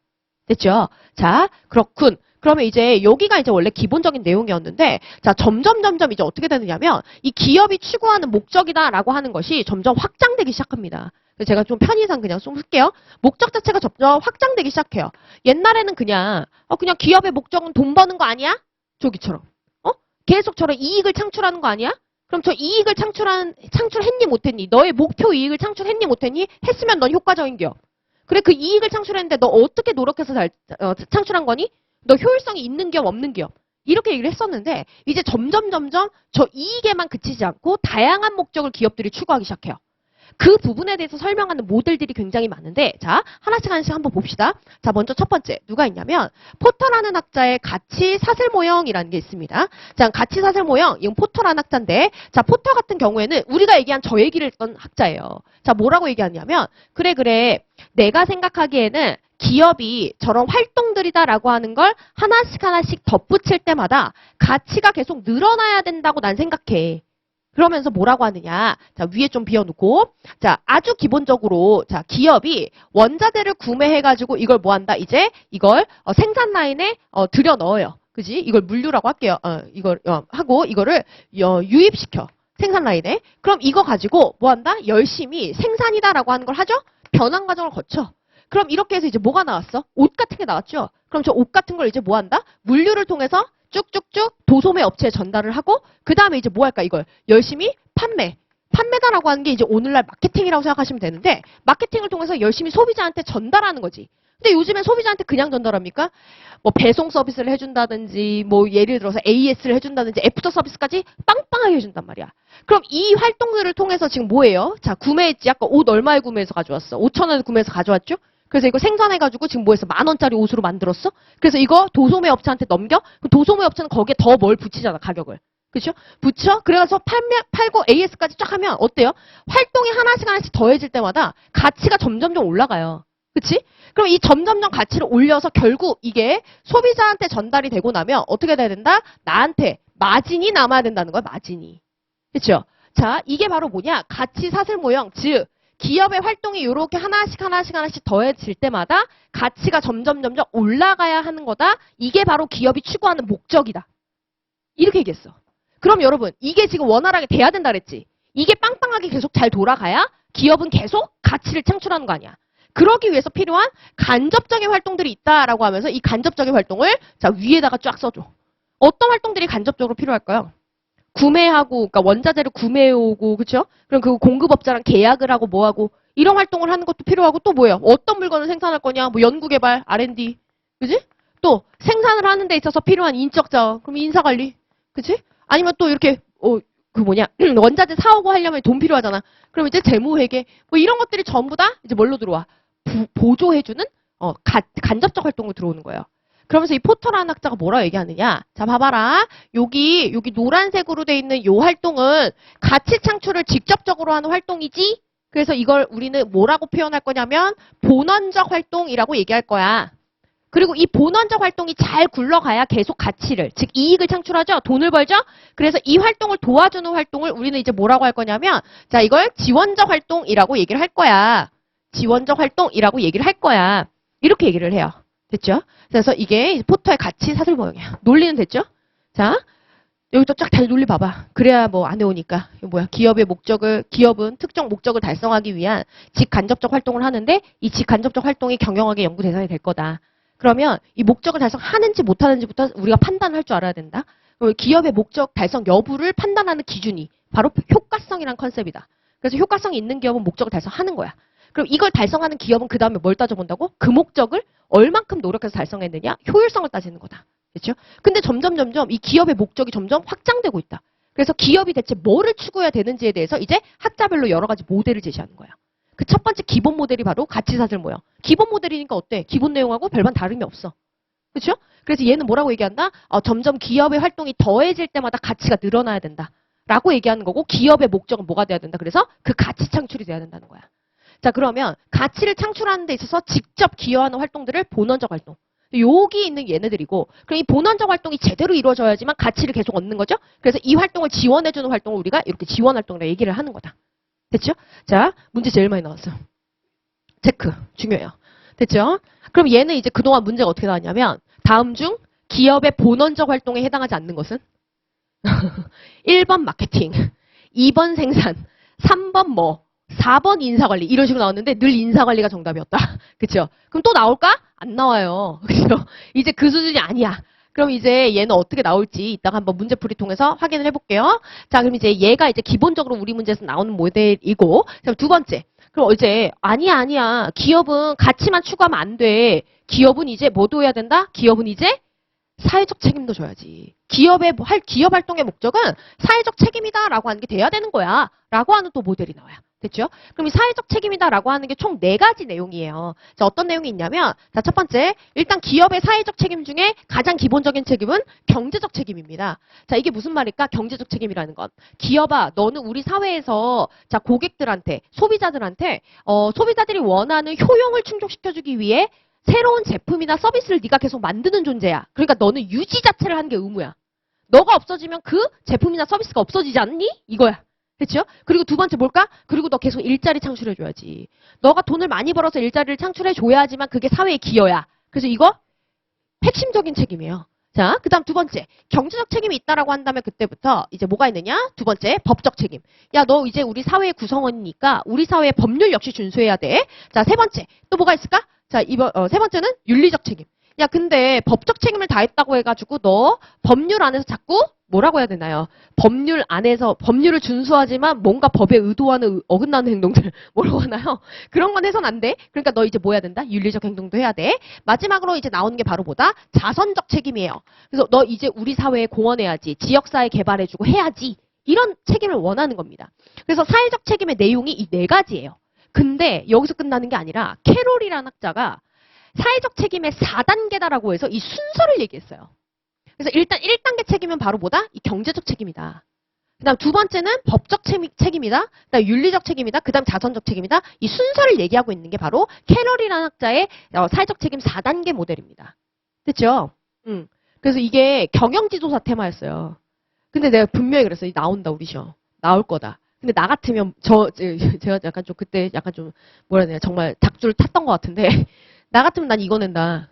됐죠? 자, 그렇군. 그러면 이제 여기가 이제 원래 기본적인 내용이었는데 자, 점점 이제 어떻게 되느냐면 이 기업이 추구하는 목적이다라고 하는 것이 점점 확장되기 시작합니다. 그래서 제가 좀 편의상 그냥 좀 쓸게요. 목적 자체가 점점 확장되기 시작해요. 옛날에는 그냥 기업의 목적은 돈 버는 거 아니야? 저기처럼. 계속 저런 이익을 창출하는 거 아니야? 그럼 저 이익을 창출했니 못했니? 너의 목표 이익을 창출했니 못했니? 했으면 넌 효과적인 기업. 그래 그 이익을 창출했는데 너 어떻게 노력해서 창출한 거니? 너 효율성이 있는 기업 없는 기업. 이렇게 얘기를 했었는데 이제 점점 저 이익에만 그치지 않고 다양한 목적을 기업들이 추구하기 시작해요. 그 부분에 대해서 설명하는 모델들이 굉장히 많은데 자 하나씩 한번 봅시다. 자 먼저 첫 번째 누가 있냐면 포터라는 학자의 가치 사슬 모형이라는 게 있습니다. 자 가치 사슬 모형 이건 포터라는 학자인데 자 포터 같은 경우에는 우리가 얘기한 저 얘기를 했던 학자예요. 자 뭐라고 얘기하냐면 그래 내가 생각하기에는 기업이 저런 활동들이다라고 하는 걸 하나씩 덧붙일 때마다 가치가 계속 늘어나야 된다고 난 생각해. 그러면서 뭐라고 하느냐. 자, 위에 좀 비워놓고. 자, 아주 기본적으로, 자, 기업이 원자재를 구매해가지고 이걸 뭐 한다? 이제 이걸 생산 라인에 들여 넣어요. 그지? 이걸 물류라고 할게요. 이걸 하고 이거를 유입시켜. 생산 라인에. 그럼 이거 가지고 뭐 한다? 열심히 생산이다라고 하는 걸 하죠? 변환 과정을 거쳐. 그럼 이렇게 해서 이제 뭐가 나왔어? 옷 같은 게 나왔죠? 그럼 저 옷 같은 걸 이제 뭐 한다? 물류를 통해서 쭉쭉쭉 도소매 업체에 전달을 하고 그 다음에 이제 뭐 할까 이걸 열심히 판매다라고 하는 게 이제 오늘날 마케팅이라고 생각하시면 되는데 마케팅을 통해서 열심히 소비자한테 전달하는 거지. 근데 요즘엔 소비자한테 그냥 전달합니까? 뭐 배송 서비스를 해준다든지 뭐 예를 들어서 AS를 해준다든지 애프터 서비스까지 빵빵하게 해준단 말이야. 그럼 이 활동들을 통해서 지금 뭐예요? 자 구매했지. 아까 옷 얼마에 구매해서 가져왔어? 5,000원에 구매해서 가져왔죠? 그래서 이거 생산해가지고 지금 뭐 했어? 10,000원짜리 옷으로 만들었어? 그래서 이거 도소매 업체한테 넘겨? 그럼 도소매 업체는 거기에 더 뭘 붙이잖아, 가격을. 그쵸? 붙여? 그래서 팔고 AS까지 쫙 하면 어때요? 활동이 하나씩 더해질 때마다 가치가 점점점 올라가요. 그치? 그럼 이 점점점 가치를 올려서 결국 이게 소비자한테 전달이 되고 나면 어떻게 돼야 된다? 나한테 마진이 남아야 된다는 거야, 마진이. 그쵸? 자, 이게 바로 뭐냐? 가치 사슬 모형, 즉, 기업의 활동이 이렇게 하나씩 더해질 때마다 가치가 점점 올라가야 하는 거다. 이게 바로 기업이 추구하는 목적이다. 이렇게 얘기했어. 그럼 여러분 이게 지금 원활하게 돼야 된다 그랬지. 이게 빵빵하게 계속 잘 돌아가야 기업은 계속 가치를 창출하는 거 아니야. 그러기 위해서 필요한 간접적인 활동들이 있다라고 하면서 이 간접적인 활동을 자 위에다가 쫙 써줘. 어떤 활동들이 간접적으로 필요할까요? 구매하고, 그러니까 원자재를 구매해오고, 그쵸? 그럼 그 공급업자랑 계약을 하고 뭐하고, 이런 활동을 하는 것도 필요하고 또 뭐예요? 어떤 물건을 생산할 거냐? 뭐 연구개발, R&D, 그지? 또 생산을 하는 데 있어서 필요한 인적 자원, 그럼 인사관리, 그치? 아니면 또 이렇게, 원자재 사오고 하려면 돈 필요하잖아. 그럼 이제 재무회계, 뭐 이런 것들이 전부 다 이제 뭘로 들어와? 보조해주는, 간접적 활동으로 들어오는 거예요. 그러면서 이 포터라는 학자가 뭐라고 얘기하느냐. 자, 봐봐라. 여기 노란색으로 돼 있는 요 활동은 가치 창출을 직접적으로 하는 활동이지. 그래서 이걸 우리는 뭐라고 표현할 거냐면 본원적 활동이라고 얘기할 거야. 그리고 이 본원적 활동이 잘 굴러가야 계속 가치를, 즉 이익을 창출하죠. 돈을 벌죠. 그래서 이 활동을 도와주는 활동을 우리는 이제 뭐라고 할 거냐면 자, 이걸 지원적 활동이라고 얘기를 할 거야. 지원적 활동이라고 얘기를 할 거야. 이렇게 얘기를 해요. 됐죠? 그래서 이게 포터의 가치 사슬 모형이야. 논리는 됐죠? 자, 여기도 쫙 다시 논리 봐봐. 그래야 뭐 안 해오니까. 이거 뭐야? 기업은 특정 목적을 달성하기 위한 직간접적 활동을 하는데 이 직간접적 활동이 경영학의 연구 대상이 될 거다. 그러면 이 목적을 달성하는지 못하는지부터 우리가 판단할 줄 알아야 된다. 기업의 목적 달성 여부를 판단하는 기준이 바로 효과성이란 컨셉이다. 그래서 효과성이 있는 기업은 목적을 달성하는 거야. 그럼 이걸 달성하는 기업은 그 다음에 뭘 따져본다고? 그 목적을 얼만큼 노력해서 달성했느냐? 효율성을 따지는 거다. 그렇죠? 근데 점점 이 기업의 목적이 점점 확장되고 있다. 그래서 기업이 대체 뭐를 추구해야 되는지에 대해서 이제 학자별로 여러 가지 모델을 제시하는 거예요. 그 첫 번째 기본 모델이 바로 가치사슬 모형. 기본 모델이니까 어때? 기본 내용하고 별반 다름이 없어. 그렇죠? 그래서 얘는 뭐라고 얘기한다? 점점 기업의 활동이 더해질 때마다 가치가 늘어나야 된다. 라고 얘기하는 거고 기업의 목적은 뭐가 돼야 된다. 그래서 그 가치 창출이 돼야 된다는 거야. 자, 그러면 가치를 창출하는 데 있어서 직접 기여하는 활동들을 본원적 활동. 여기 있는 얘네들이고, 그럼 이 본원적 활동이 제대로 이루어져야지만 가치를 계속 얻는 거죠? 그래서 이 활동을 지원해주는 활동을 우리가 이렇게 지원 활동이라고 얘기를 하는 거다. 됐죠? 자, 문제 제일 많이 나왔어. 체크. 중요해요. 됐죠? 그럼 얘는 이제 그동안 문제가 어떻게 나왔냐면, 다음 중 기업의 본원적 활동에 해당하지 않는 것은? 1번 마케팅, 2번 생산, 3번 뭐, 4번 인사관리 이런 식으로 나왔는데 늘 인사관리가 정답이었다. 그쵸? 그럼 또 나올까? 안 나와요. 그죠? 이제 그 수준이 아니야. 그럼 이제 얘는 어떻게 나올지 이따가 한번 문제풀이 통해서 확인을 해볼게요. 자, 그럼 이제 얘가 이제 기본적으로 우리 문제에서 나오는 모델이고, 그럼 두 번째. 그럼 이제 아니야. 기업은 가치만 추구하면 안 돼. 기업은 이제 뭐도 해야 된다? 기업은 이제 사회적 책임도 져야지. 기업 활동의 목적은 사회적 책임이다라고 하는 게 돼야 되는 거야. 라고 하는 또 모델이 나와요. 됐죠? 그럼 이 사회적 책임이다라고 하는 게 총 4가지 내용이에요. 자, 어떤 내용이 있냐면, 자, 첫 번째, 일단 기업의 사회적 책임 중에 가장 기본적인 책임은 경제적 책임입니다. 자, 이게 무슨 말일까? 경제적 책임이라는 건. 기업아, 너는 우리 사회에서, 자, 고객들한테, 소비자들한테, 소비자들이 원하는 효용을 충족시켜주기 위해 새로운 제품이나 서비스를 네가 계속 만드는 존재야. 그러니까 너는 유지 자체를 하는 게 의무야. 너가 없어지면 그 제품이나 서비스가 없어지지 않니? 이거야. 그렇죠? 그리고 두 번째 뭘까? 그리고 너 계속 일자리 창출해줘야지. 너가 돈을 많이 벌어서 일자리를 창출해줘야지만 그게 사회의 기여야. 그래서 이거 핵심적인 책임이에요. 자, 그 다음 두 번째. 경제적 책임이 있다라고 한다면 그때부터 이제 뭐가 있느냐? 두 번째, 법적 책임. 야, 너 이제 우리 사회의 구성원이니까 우리 사회의 법률 역시 준수해야 돼. 자, 세 번째. 또 뭐가 있을까? 자, 세 번째는 윤리적 책임. 야, 근데 법적 책임을 다했다고 해가지고 너 법률 안에서 자꾸 뭐라고 해야 되나요? 법률 안에서 법률을 준수하지만 뭔가 법에 의도하는 어긋나는 행동들 뭐라고 하나요? 그런 건 해선 안 돼. 그러니까 너 이제 뭐 해야 된다? 윤리적 행동도 해야 돼. 마지막으로 이제 나오는 게 바로 뭐다? 자선적 책임이에요. 그래서 너 이제 우리 사회에 공헌해야지. 지역사회 개발해주고 해야지. 이런 책임을 원하는 겁니다. 그래서 사회적 책임의 내용이 이 4가지예요. 근데 여기서 끝나는 게 아니라 캐롤이라는 학자가 사회적 책임의 4단계다라고 해서 이 순서를 얘기했어요. 그래서 일단 1단계 책임은 바로 뭐다? 이 경제적 책임이다. 그 다음 두 번째는 법적 책임이다. 그 다음 윤리적 책임이다. 그 다음 자선적 책임이다. 이 순서를 얘기하고 있는 게 바로 캐럴이라는 학자의 사회적 책임 4단계 모델입니다. 됐죠? 그래서 이게 경영지도사 테마였어요. 근데 내가 분명히 그랬어요. 나온다 우리 시험. 나올 거다. 근데 나 같으면 제가 약간 좀 그때 약간 좀 뭐라 해야 되나 정말 닭줄 탔던 것 같은데 나 같으면 난 이거 낸다.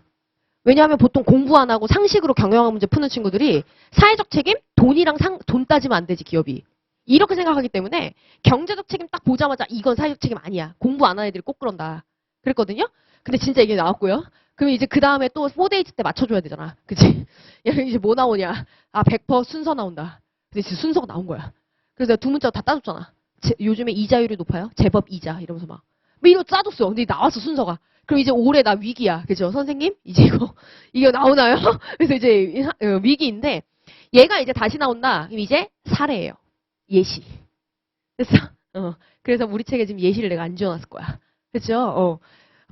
왜냐하면 보통 공부 안 하고 상식으로 경영학 문제 푸는 친구들이 사회적 책임? 돈 따지면 안 되지 기업이. 이렇게 생각하기 때문에 경제적 책임 딱 보자마자 이건 사회적 책임 아니야. 공부 안 하는 애들이 꼭 그런다. 그랬거든요. 근데 진짜 이게 나왔고요. 그러면 이제 그 다음에 또 4데이트 때 맞춰줘야 되잖아. 그치? 야, 이제 뭐 나오냐. 아, 100% 순서 나온다. 근데 진짜 순서가 나온 거야. 그래서 내가 두 문자 다 따줬잖아. 요즘에 이자율이 높아요? 제법 이자. 이러면서 막. 뭐 이거 짜줬어. 근데 나왔어, 순서가. 그럼 이제 올해 나 위기야. 그죠? 선생님? 이제 이거 나오나요? 그래서 이제 위기인데, 얘가 이제 다시 나온다. 그럼 이제 사례예요. 예시. 됐어? 그래서 우리 책에 지금 예시를 내가 안 지어놨을 거야. 그죠?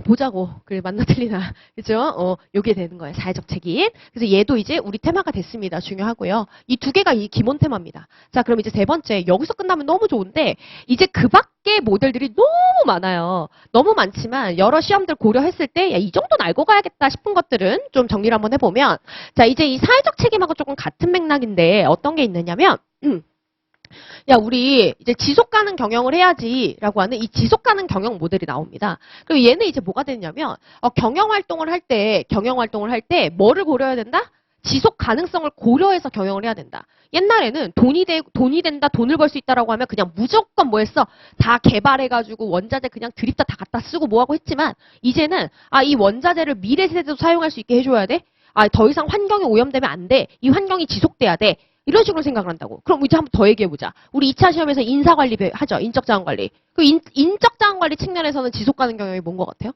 보자고. 그래, 맞나 틀리나. 그죠? 요게 되는 거예요. 사회적 책임. 그래서 얘도 이제 우리 테마가 됐습니다. 중요하고요. 이 2개가 이 기본 테마입니다. 자, 그럼 이제 세 번째. 여기서 끝나면 너무 좋은데, 이제 그 밖에 모델들이 너무 많아요. 너무 많지만, 여러 시험들 고려했을 때, 야, 이 정도는 알고 가야겠다 싶은 것들은 좀 정리를 한번 해보면, 자, 이제 이 사회적 책임하고 조금 같은 맥락인데, 어떤 게 있느냐면, 야, 우리 이제 지속 가능 경영을 해야지라고 하는 이 지속 가능 경영 모델이 나옵니다. 그리고 얘는 이제 뭐가 되냐면 경영 활동을 할 때 뭐를 고려해야 된다? 지속 가능성을 고려해서 경영을 해야 된다. 옛날에는 돈이 된다, 돈을 벌 수 있다라고 하면 그냥 무조건 뭐 했어? 다 개발해가지고 원자재 그냥 드립다 다 갖다 쓰고 뭐하고 했지만 이제는 이 원자재를 미래 세대도 사용할 수 있게 해줘야 돼. 더 이상 환경이 오염되면 안 돼. 이 환경이 지속돼야 돼. 이런 식으로 생각을 한다고. 그럼 이제 한번 더 얘기해보자. 우리 2차 시험에서 인사관리 하죠. 인적자원관리. 그 인적자원관리 측면에서는 지속가능 경영이 뭔 것 같아요?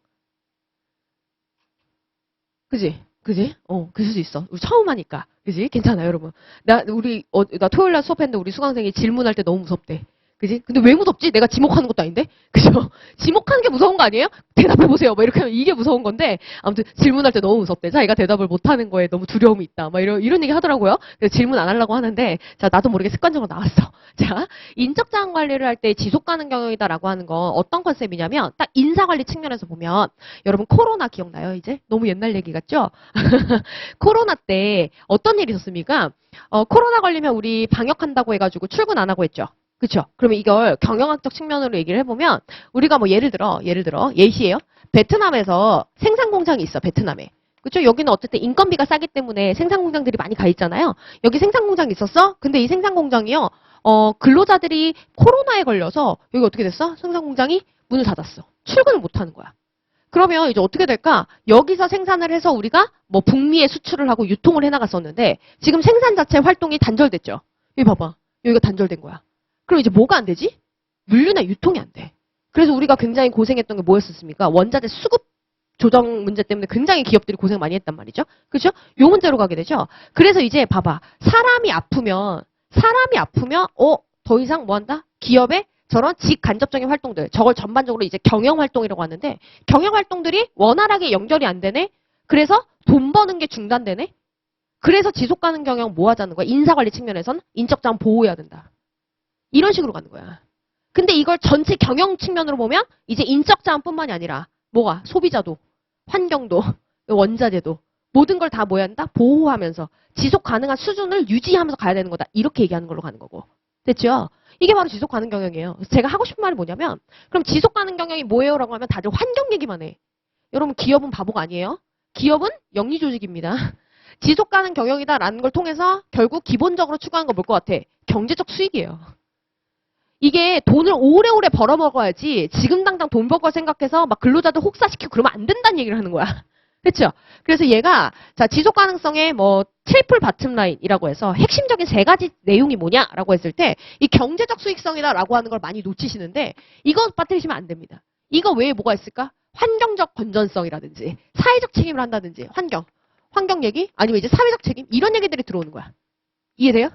그지? 그지? 그럴 수 있어. 우리 처음 하니까. 그지? 괜찮아요, 여러분. 나 토요일 날 수업했는데 우리 수강생이 질문할 때 너무 무섭대. 그지? 근데 왜 무섭지? 내가 지목하는 것도 아닌데? 그죠? 지목하는 게 무서운 거 아니에요? 대답해보세요. 막 이렇게 하면 이게 무서운 건데, 아무튼 질문할 때 너무 무섭대. 자기가 대답을 못하는 거에 너무 두려움이 있다. 막 이런 얘기 하더라고요. 그래서 질문 안 하려고 하는데, 자, 나도 모르게 습관적으로 나왔어. 자, 인적자원 관리를 할 때 지속 가능 경영이다라고 하는 건 어떤 컨셉이냐면, 딱 인사관리 측면에서 보면, 여러분 코로나 기억나요, 이제? 너무 옛날 얘기 같죠? 코로나 때 어떤 일이 있었습니까? 코로나 걸리면 우리 방역한다고 해가지고 출근 안 하고 했죠. 그렇죠? 그러면 이걸 경영학적 측면으로 얘기를 해보면 우리가 뭐 예를 들어 예시예요. 베트남에서 생산 공장이 있어. 베트남에. 그렇죠? 여기는 어쨌든 인건비가 싸기 때문에 생산 공장들이 많이 가 있잖아요. 여기 생산 공장이 있었어? 근데 이 생산 공장이요. 근로자들이 코로나에 걸려서 여기 어떻게 됐어? 생산 공장이 문을 닫았어. 출근을 못 하는 거야. 그러면 이제 어떻게 될까? 여기서 생산을 해서 우리가 뭐 북미에 수출을 하고 유통을 해 나갔었는데 지금 생산 자체 활동이 단절됐죠. 여기 봐봐. 여기가 단절된 거야. 그럼 이제 뭐가 안 되지? 물류나 유통이 안 돼. 그래서 우리가 굉장히 고생했던 게 뭐였었습니까? 원자재 수급 조정 문제 때문에 굉장히 기업들이 고생 많이 했단 말이죠. 그죠? 요 문제로 가게 되죠. 그래서 이제 봐봐. 사람이 아프면, 더 이상 뭐 한다? 기업의 저런 직간접적인 활동들, 저걸 전반적으로 이제 경영활동이라고 하는데, 경영활동들이 원활하게 연결이 안 되네? 그래서 돈 버는 게 중단되네? 그래서 지속 가능 경영 뭐 하자는 거야? 인사관리 측면에서는 인적자원 보호해야 된다. 이런 식으로 가는 거야. 근데 이걸 전체 경영 측면으로 보면 이제 인적자원뿐만이 아니라 뭐가? 소비자도, 환경도, 원자재도 모든 걸 다 뭐 해야 한다? 보호하면서 지속 가능한 수준을 유지하면서 가야 되는 거다. 이렇게 얘기하는 걸로 가는 거고. 됐죠? 이게 바로 지속 가능 경영이에요. 그래서 제가 하고 싶은 말이 뭐냐면 그럼 지속 가능 경영이 뭐예요? 라고 하면 다들 환경 얘기만 해. 여러분 기업은 바보가 아니에요. 기업은 영리 조직입니다. 지속 가능 경영이다라는 걸 통해서 결국 기본적으로 추구하는 거 뭘 것 같아? 경제적 수익이에요. 이게 돈을 오래오래 벌어먹어야지 지금 당장 돈 벌 거 생각해서 막 근로자들 혹사시키고 그러면 안 된다는 얘기를 하는 거야. 그렇죠? 그래서 얘가 자 지속 가능성의 뭐 트리플 바텀 라인이라고 해서 핵심적인 세 가지 내용이 뭐냐라고 했을 때 이 경제적 수익성이다라고 하는 걸 많이 놓치시는데 이거 빠뜨리시면 안 됩니다. 이거 외에 뭐가 있을까? 환경적 건전성이라든지 사회적 책임을 한다든지 환경 얘기 아니면 이제 사회적 책임 이런 얘기들이 들어오는 거야. 이해돼요?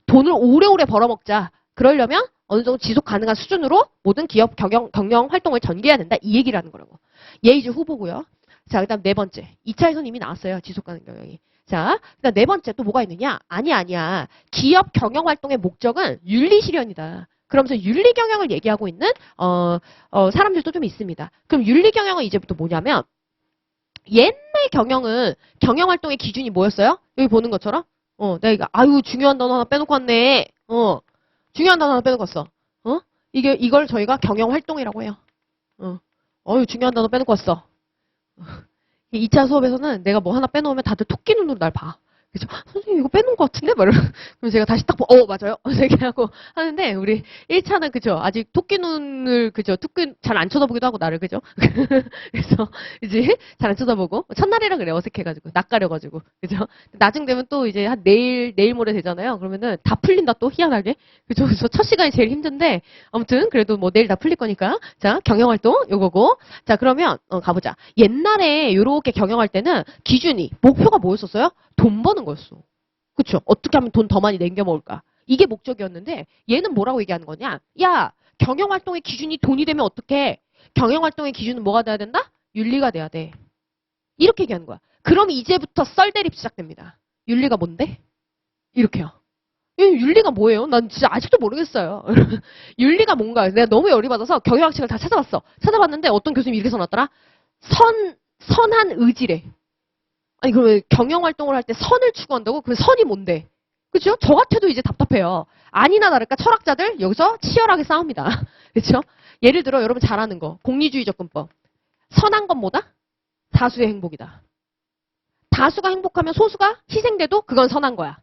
돈을 오래오래 벌어먹자. 그러려면 어느 정도 지속 가능한 수준으로 모든 기업 경영 활동을 전개해야 된다. 이 얘기를 하는 거라고. 얘 이제 후보고요. 자, 그다음 네 번째. 2차에서는 이미 나왔어요. 지속 가능 경영이. 자, 그다음 네 번째 또 뭐가 있느냐? 아니야. 기업 경영 활동의 목적은 윤리 실현이다. 그러면서 윤리 경영을 얘기하고 있는 사람들도 좀 있습니다. 그럼 윤리 경영은 이제부터 뭐냐면 옛날 경영은 경영 활동의 기준이 뭐였어요? 여기 보는 것처럼 내가 이거 아유 중요한 단어 하나 빼놓고 왔네. 중요한 단어 하나 빼놓고 왔어. 이걸 저희가 경영 활동이라고 해요. 중요한 단어 빼놓고 왔어. 2차 수업에서는 내가 뭐 하나 빼놓으면 다들 토끼 눈으로 날 봐. 그죠? 선생님 이거 빼놓은 것 같은데? 그럼 제가 다시 딱 맞아요. 이렇게 하고 하는데 우리 1차는 그죠? 아직 토끼 눈을 그죠? 토끼 잘 안 쳐다보기도 하고 나를 그죠? 그래서 이제 잘 안 쳐다보고 첫날이라 그래 어색해가지고 낯가려가지고 그죠? 나중 되면 또 이제 한 내일 모레 되잖아요. 그러면은 다 풀린다 또 희한하게 그죠? 그래서 첫 시간이 제일 힘든데 아무튼 그래도 뭐 내일 다 풀릴 거니까 자 경영활동 요거고 자 그러면 가보자. 옛날에 요렇게 경영할 때는 기준이 목표가 뭐였었어요? 돈 버는 거였어. 그쵸? 어떻게 하면 돈 더 많이 남겨 먹을까? 이게 목적이었는데 얘는 뭐라고 얘기하는 거냐? 야, 경영활동의 기준이 돈이 되면 어떡해? 경영활동의 기준은 뭐가 돼야 된다? 윤리가 돼야 돼. 이렇게 얘기하는 거야. 그럼 이제부터 썰대립 시작됩니다. 윤리가 뭔데? 이렇게요. 윤리가 뭐예요? 난 진짜 아직도 모르겠어요. 윤리가 뭔가 내가 너무 열이 받아서 경영학책을 다 찾아봤어. 찾아봤는데 어떤 교수님이 이렇게 써놨더라? 선한 의지래. 아니 그러면 경영활동을 할 때 선을 추구한다고? 그럼 선이 뭔데? 그죠? 저 같아도 이제 답답해요. 아니나 다를까 철학자들 여기서 치열하게 싸웁니다. 그렇죠? 예를 들어 여러분 잘 아는 거 공리주의 접근법. 선한 건 뭐다? 다수의 행복이다. 다수가 행복하면 소수가 희생돼도 그건 선한 거야.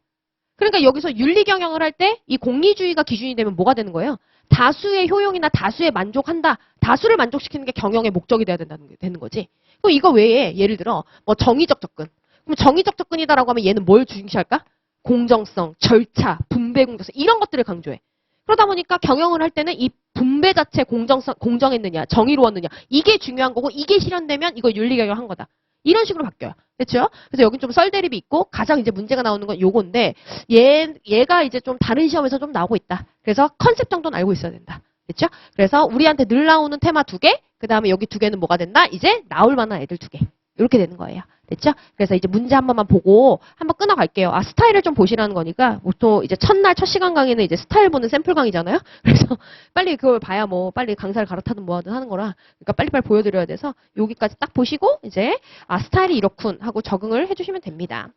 그러니까 여기서 윤리 경영을 할 때 이 공리주의가 기준이 되면 뭐가 되는 거예요? 다수의 효용이나 다수에 만족한다. 다수를 만족시키는 게 경영의 목적이 돼야 되는 거지. 그럼 이거 외에 예를 들어 뭐 정의적 접근. 그럼 정의적 접근이다라고 하면 얘는 뭘 중시할까? 공정성, 절차, 분배 공정성 이런 것들을 강조해. 그러다 보니까 경영을 할 때는 이 분배 자체 공정했느냐, 정의로웠느냐 이게 중요한 거고 이게 실현되면 이거 윤리 경영한 거다. 이런 식으로 바뀌어요. 그렇죠? 그래서 여긴 좀 썰대립이 있고 가장 이제 문제가 나오는 건 요건데 얘가 이제 좀 다른 시험에서 좀 나오고 있다. 그래서 컨셉 정도는 알고 있어야 된다. 그렇죠? 그래서 우리한테 늘 나오는 테마 2개, 그 다음에 여기 2개는 뭐가 된다? 이제 나올 만한 애들 2개. 이렇게 되는 거예요. 됐죠? 그래서 이제 문제 한 번만 보고 한번 끊어갈게요. 스타일을 좀 보시라는 거니까 보통 이제 첫날 첫 시간 강의는 이제 스타일 보는 샘플 강의잖아요. 그래서 빨리 그걸 봐야 뭐 빨리 강사를 갈아타든 뭐하든 하는 거라 그러니까 빨리빨리 보여드려야 돼서 여기까지 딱 보시고 이제 스타일이 이렇군 하고 적응을 해주시면 됩니다.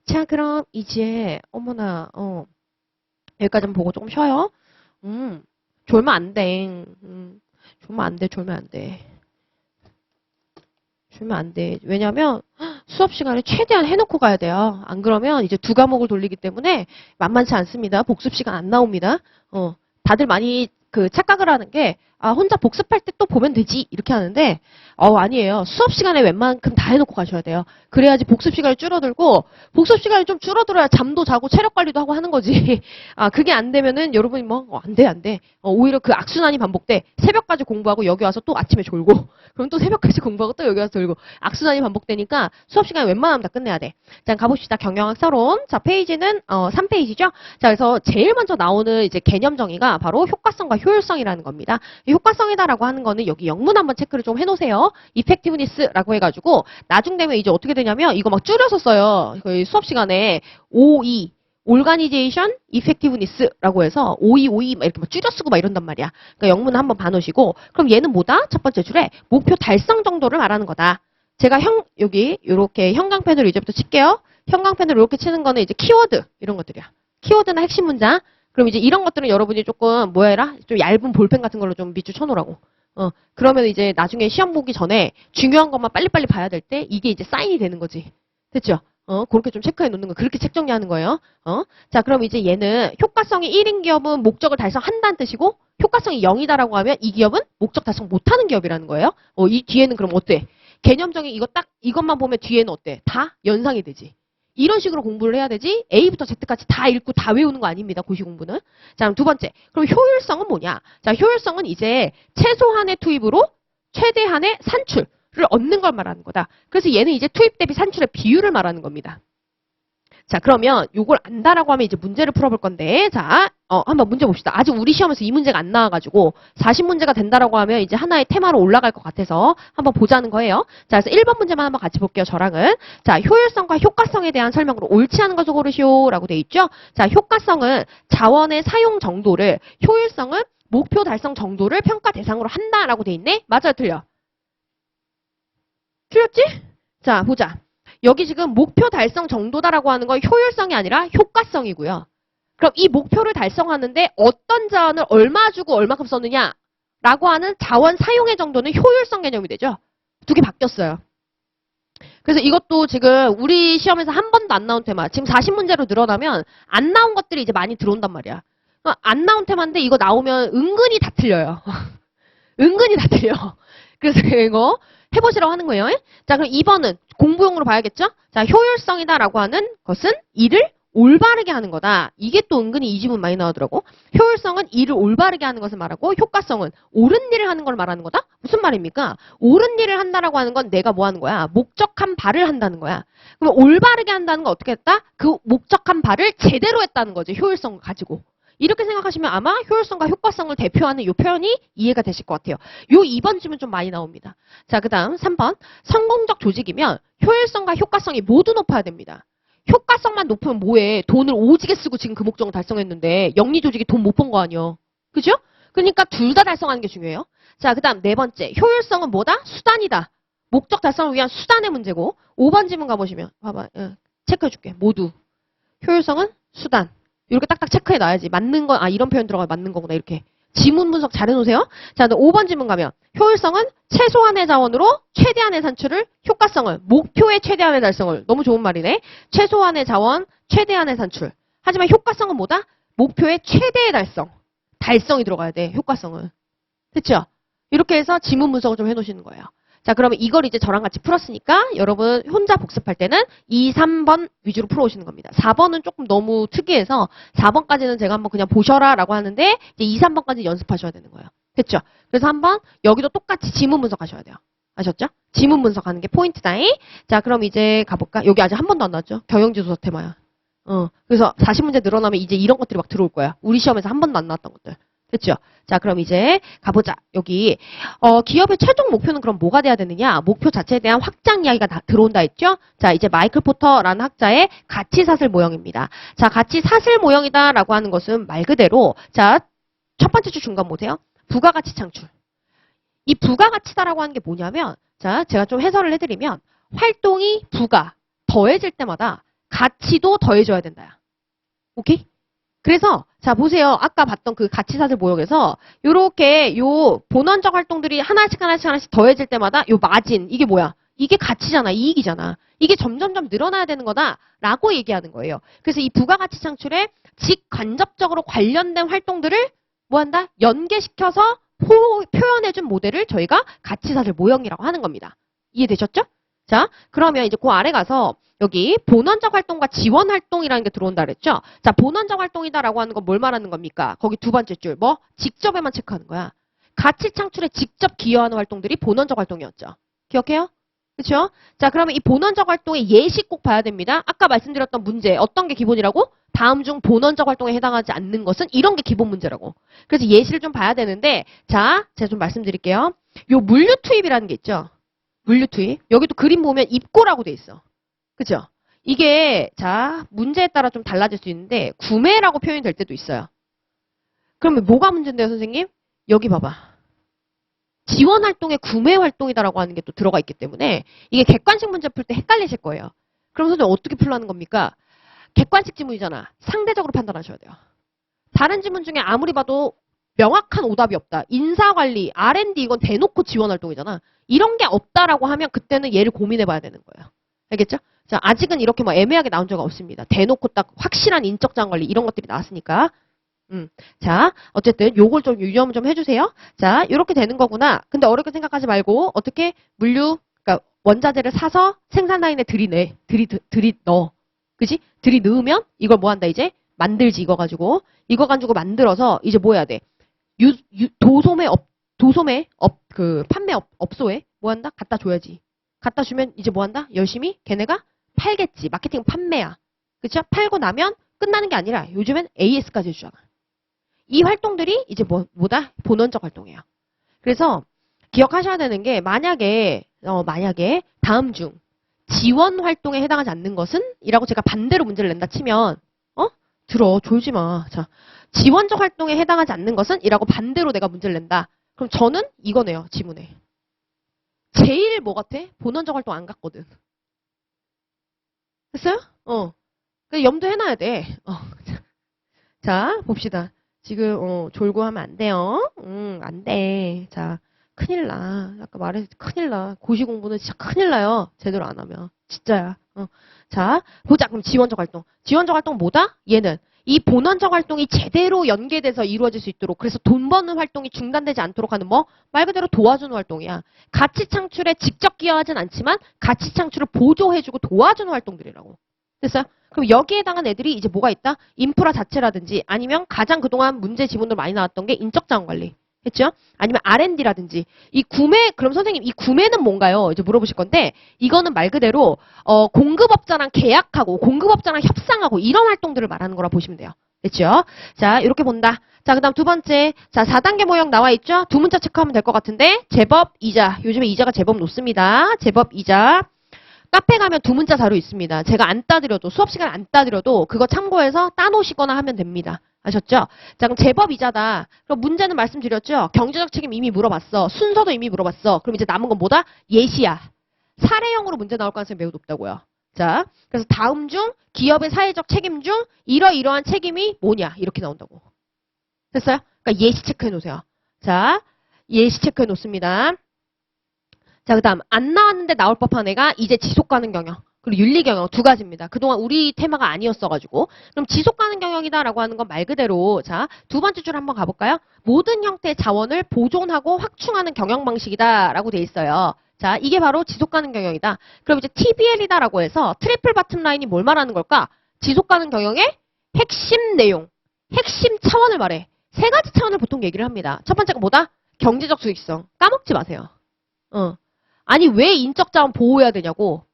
자 그럼 이제 어머나 여기까지만 보고 조금 쉬어요. 졸면 안 돼. 졸면 안 돼. 졸면 안 돼. 주면 안 돼. 왜냐면 수업 시간에 최대한 해놓고 가야 돼요. 안 그러면 이제 2과목을 돌리기 때문에 만만치 않습니다. 복습 시간 안 나옵니다. 다들 많이 그 착각을 하는 게 아, 혼자 복습할 때 또 보면 되지. 이렇게 하는데, 아니에요. 수업 시간에 웬만큼 다 해놓고 가셔야 돼요. 그래야지 복습 시간이 줄어들고, 복습 시간이 좀 줄어들어야 잠도 자고 체력 관리도 하고 하는 거지. 아, 그게 안 되면은 여러분이 안 돼. 오히려 그 악순환이 반복돼. 새벽까지 공부하고 여기 와서 또 아침에 졸고, 그럼 또 새벽까지 공부하고 또 여기 와서 졸고, 악순환이 반복되니까 수업 시간에 웬만하면 다 끝내야 돼. 자, 가봅시다. 경영학 서론. 자, 페이지는, 3페이지죠? 자, 그래서 제일 먼저 나오는 이제 개념 정의가 바로 효과성과 효율성이라는 겁니다. 효과성이다라고 하는 거는 여기 영문 한번 체크를 좀 해놓으세요. effectiveness라고 해가지고 나중 되면 이제 어떻게 되냐면 이거 막 줄여서 써요. 거의 수업 시간에 OE Organization Effectiveness라고 해서 OE 막 이렇게 막 줄여 쓰고 막 이런단 말이야. 그러니까 영문 한번 봐놓으시고 그럼 얘는 뭐다? 첫 번째 줄에 목표 달성 정도를 말하는 거다. 제가 여기 이렇게 형광펜으로 이제부터 칠게요. 형광펜으로 이렇게 치는 거는 이제 키워드 이런 것들이야. 키워드나 핵심 문장. 그럼 이제 이런 것들은 여러분이 조금 뭐 해라? 좀 얇은 볼펜 같은 걸로 좀 밑줄 쳐놓으라고. 그러면 이제 나중에 시험 보기 전에 중요한 것만 빨리빨리 봐야 될 때 이게 이제 사인이 되는 거지. 됐죠? 그렇게 좀 체크해 놓는 거. 그렇게 책 정리하는 거예요. 자, 그럼 이제 얘는 효과성이 1인 기업은 목적을 달성한다는 뜻이고 효과성이 0이다라고 하면 이 기업은 목적 달성 못하는 기업이라는 거예요. 이 뒤에는 그럼 어때? 개념적인 이것만 보면 뒤에는 어때? 다 연상이 되지. 이런 식으로 공부를 해야 되지 A부터 Z까지 다 읽고 다 외우는 거 아닙니다. 고시 공부는. 자, 그럼 두 번째. 그럼 효율성은 뭐냐? 자, 효율성은 이제 최소한의 투입으로 최대한의 산출을 얻는 걸 말하는 거다. 그래서 얘는 이제 투입 대비 산출의 비율을 말하는 겁니다. 자, 그러면 요걸 안다라고 하면 이제 문제를 풀어볼 건데, 자, 한번 문제 봅시다. 아직 우리 시험에서 이 문제가 안 나와가지고 40문제가 된다라고 하면 이제 하나의 테마로 올라갈 것 같아서 한번 보자는 거예요. 자, 그래서 1번 문제만 한번 같이 볼게요. 저랑은. 자, 효율성과 효과성에 대한 설명으로 옳지 않은 것을 고르시오라고 돼 있죠. 자, 효과성은 자원의 사용 정도를, 효율성은 목표 달성 정도를 평가 대상으로 한다라고 돼 있네. 맞아요, 틀려? 틀렸지? 자, 보자. 여기 지금 목표 달성 정도다라고 하는 건 효율성이 아니라 효과성이고요. 그럼 이 목표를 달성하는데 어떤 자원을 얼마 주고 얼마큼 썼느냐 라고 하는 자원 사용의 정도는 효율성 개념이 되죠. 두 개 바뀌었어요. 그래서 이것도 지금 우리 시험에서 한 번도 안 나온 테마. 지금 40문제로 늘어나면 안 나온 것들이 이제 많이 들어온단 말이야. 안 나온 테마인데 이거 나오면 은근히 다 틀려요. 은근히 다 틀려. 그래서 이거 해보시라고 하는 거예요. 자, 그럼 2번은 공부용으로 봐야겠죠? 자, 효율성이다라고 하는 것은 일을 올바르게 하는 거다. 이게 또 은근히 이 지문 많이 나오더라고. 효율성은 일을 올바르게 하는 것을 말하고 효과성은 옳은 일을 하는 걸 말하는 거다? 무슨 말입니까? 옳은 일을 한다라고 하는 건 내가 뭐 하는 거야? 목적한 바를 한다는 거야. 그럼 올바르게 한다는 건 어떻게 했다? 그 목적한 바를 제대로 했다는 거지. 효율성을 가지고. 이렇게 생각하시면 아마 효율성과 효과성을 대표하는 이 표현이 이해가 되실 것 같아요. 요 2번 질문 좀 많이 나옵니다. 자, 그 다음 3번. 성공적 조직이면 효율성과 효과성이 모두 높아야 됩니다. 효과성만 높으면 뭐해? 돈을 오지게 쓰고 지금 그 목적을 달성했는데 영리 조직이 돈 못 번 거 아니야. 그죠? 그러니까 둘 다 달성하는 게 중요해요. 자, 그 다음 네 번째. 효율성은 뭐다? 수단이다. 목적 달성을 위한 수단의 문제고 5번 질문 가보시면 봐봐. 체크해줄게. 모두. 효율성은 수단. 이렇게 딱딱 체크해 놔야지. 맞는 건, 이런 표현 들어가면 맞는 거구나. 이렇게. 지문 분석 잘 해놓으세요. 자, 5번 질문 가면 효율성은 최소한의 자원으로 최대한의 산출을, 효과성은 목표의 최대한의 달성을. 너무 좋은 말이네. 최소한의 자원, 최대한의 산출. 하지만 효과성은 뭐다? 목표의 최대의 달성. 달성이 들어가야 돼. 효과성은. 됐죠? 이렇게 해서 지문 분석을 좀 해놓으시는 거예요. 자, 그러면 이걸 이제 저랑 같이 풀었으니까 여러분 혼자 복습할 때는 2, 3번 위주로 풀어오시는 겁니다. 4번은 조금 너무 특이해서 4번까지는 제가 한번 그냥 보셔라 라고 하는데 이제 2, 3번까지 연습하셔야 되는 거예요. 됐죠? 그래서 한번 여기도 똑같이 지문 분석하셔야 돼요. 아셨죠? 지문 분석하는 게 포인트다잉. 자, 그럼 이제 가볼까? 여기 아직 한 번도 안 나왔죠? 경영지도서 테마야. 그래서 40문제 늘어나면 이제 이런 것들이 막 들어올 거야. 우리 시험에서 한 번도 안 나왔던 것들. 됐죠? 자, 그럼 이제 가보자. 여기 기업의 최종 목표는 그럼 뭐가 돼야 되느냐? 목표 자체에 대한 확장 이야기가 다 들어온다 했죠? 자, 이제 마이클 포터라는 학자의 가치사슬 모형입니다. 자, 가치사슬 모형이다라고 하는 것은 말 그대로 자, 첫 번째 줄 중간 보세요. 부가가치 창출. 이 부가가치다라고 하는 게 뭐냐면 자, 제가 좀 해설을 해드리면 활동이 부가 더해질 때마다 가치도 더해져야 된다. 오케이? 그래서 자 보세요. 아까 봤던 그 가치사슬 모형에서 요렇게 요 본원적 활동들이 하나씩 더해질 때마다 요 마진 이게 뭐야? 이게 가치잖아. 이익이잖아. 이게 점점점 늘어나야 되는 거다라고 얘기하는 거예요. 그래서 이 부가가치 창출에 직간접적으로 관련된 활동들을 뭐 한다? 연계시켜서 표현해준 모델을 저희가 가치사슬 모형이라고 하는 겁니다. 이해되셨죠? 자, 그러면 이제 그 아래 가서 여기 본원적 활동과 지원 활동이라는 게 들어온다 그랬죠? 자, 본원적 활동이다라고 하는 건 뭘 말하는 겁니까? 거기 두 번째 줄, 뭐? 직접에만 체크하는 거야. 가치 창출에 직접 기여하는 활동들이 본원적 활동이었죠. 기억해요? 그렇죠? 자, 그러면 이 본원적 활동의 예시 꼭 봐야 됩니다. 아까 말씀드렸던 문제, 어떤 게 기본이라고? 다음 중 본원적 활동에 해당하지 않는 것은 이런 게 기본 문제라고. 그래서 예시를 좀 봐야 되는데, 자, 제가 좀 말씀드릴게요. 요 물류 투입이라는 게 있죠? 물류 투입. 여기도 그림 보면 입고라고 돼 있어. 그죠? 이게, 자, 문제에 따라 좀 달라질 수 있는데, 구매라고 표현이 될 때도 있어요. 그러면 뭐가 문제인데요, 선생님? 여기 봐봐. 지원 활동에 구매 활동이다라고 하는 게 또 들어가 있기 때문에, 이게 객관식 문제 풀 때 헷갈리실 거예요. 그럼 선생님 어떻게 풀라는 겁니까? 객관식 지문이잖아. 상대적으로 판단하셔야 돼요. 다른 지문 중에 아무리 봐도 명확한 오답이 없다. 인사관리, R&D 이건 대놓고 지원 활동이잖아. 이런 게 없다라고 하면 그때는 얘를 고민해봐야 되는 거예요. 알겠죠? 자, 아직은 이렇게 뭐 애매하게 나온 적 없습니다. 대놓고 딱 확실한 인적 자원 관리 이런 것들이 나왔으니까. 자, 어쨌든 요걸 좀 유념 좀 해주세요. 자, 이렇게 되는 거구나. 근데 어렵게 생각하지 말고 어떻게 물류, 그러니까 원자재를 사서 생산 라인에 들이넣어. 그지? 들이넣으면 이걸 뭐 한다 이제? 만들지 이거 가지고. 이거 가지고 만들어서 이제 뭐 해야 돼? 판매 업소에 뭐 한다? 갖다 줘야지. 갖다 주면 이제 뭐 한다? 열심히 걔네가 팔겠지. 마케팅 판매야. 그쵸? 팔고 나면 끝나는 게 아니라 요즘엔 AS까지 해주잖아. 이 활동들이 이제 뭐다? 본원적 활동이에요. 그래서 기억하셔야 되는 게 만약에 다음 중 지원 활동에 해당하지 않는 것은? 이라고 제가 반대로 문제를 낸다 치면 들어. 졸지 마. 자, 지원적 활동에 해당하지 않는 것은? 이라고 반대로 내가 문제를 낸다. 그럼 저는 이거네요. 지문에. 제일 뭐 같아? 본원적 활동 안 갔거든. 됐어요? 염두해놔야 돼. 자, 봅시다. 지금 졸고 하면 안 돼요. 안 돼. 자, 큰일 나. 아까 말했지 큰일 나. 고시 공부는 진짜 큰일 나요. 제대로 안 하면. 진짜야. 자, 보자. 그럼 지원적 활동. 지원적 활동 뭐다? 얘는 이 본원적 활동이 제대로 연계돼서 이루어질 수 있도록 그래서 돈 버는 활동이 중단되지 않도록 하는 뭐? 말 그대로 도와주는 활동이야. 가치 창출에 직접 기여하진 않지만 가치 창출을 보조해주고 도와주는 활동들이라고. 됐어요? 그럼 여기에 해당한 애들이 이제 뭐가 있다? 인프라 자체라든지 아니면 가장 그동안 문제 지문으로 많이 나왔던 게 인적자원 관리. 했죠? 아니면 R&D라든지 그럼 선생님 이 구매는 뭔가요? 이제 물어보실 건데 이거는 말 그대로 공급업자랑 계약하고 공급업자랑 협상하고 이런 활동들을 말하는 거라 보시면 돼요. 됐죠? 자, 이렇게 본다. 자, 그다음 두 번째. 자, 4단계 모형 나와 있죠? 두 문자 체크하면 될 것 같은데 제법 이자. 요즘에 이자가 제법 높습니다. 제법 이자. 카페 가면 두 문자 자료 있습니다. 제가 안 따드려도 수업 시간 안 따드려도 그거 참고해서 따놓으시거나 하면 됩니다. 아셨죠? 자, 그럼 제법 이자다. 그럼 문제는 말씀드렸죠? 경제적 책임 이미 물어봤어. 순서도 이미 물어봤어. 그럼 이제 남은 건 뭐다? 예시야. 사례형으로 문제 나올 가능성이 매우 높다고요. 자, 그래서 다음 중 기업의 사회적 책임 중 이러이러한 책임이 뭐냐? 이렇게 나온다고. 됐어요? 그러니까 예시 체크해 놓으세요. 자, 예시 체크해 놓습니다. 자, 그 다음 안 나왔는데 나올 법한 애가 이제 지속 가능 경영 그리고 윤리 경영 두 가지입니다. 그동안 우리 테마가 아니었어가지고 그럼 지속 가능 경영이다라고 하는 건 말 그대로 자, 두 번째 줄 한번 가볼까요? 모든 형태의 자원을 보존하고 확충하는 경영 방식이다라고 돼 있어요. 자, 이게 바로 지속 가능 경영이다. 그럼 이제 TBL이다라고 해서 트리플 바텀 라인이 뭘 말하는 걸까? 지속 가능 경영의 핵심 내용, 핵심 차원을 말해. 세 가지 차원을 보통 얘기를 합니다. 첫 번째가 뭐다? 경제적 수익성. 까먹지 마세요. 아니 왜 인적 자원 보호해야 되냐고.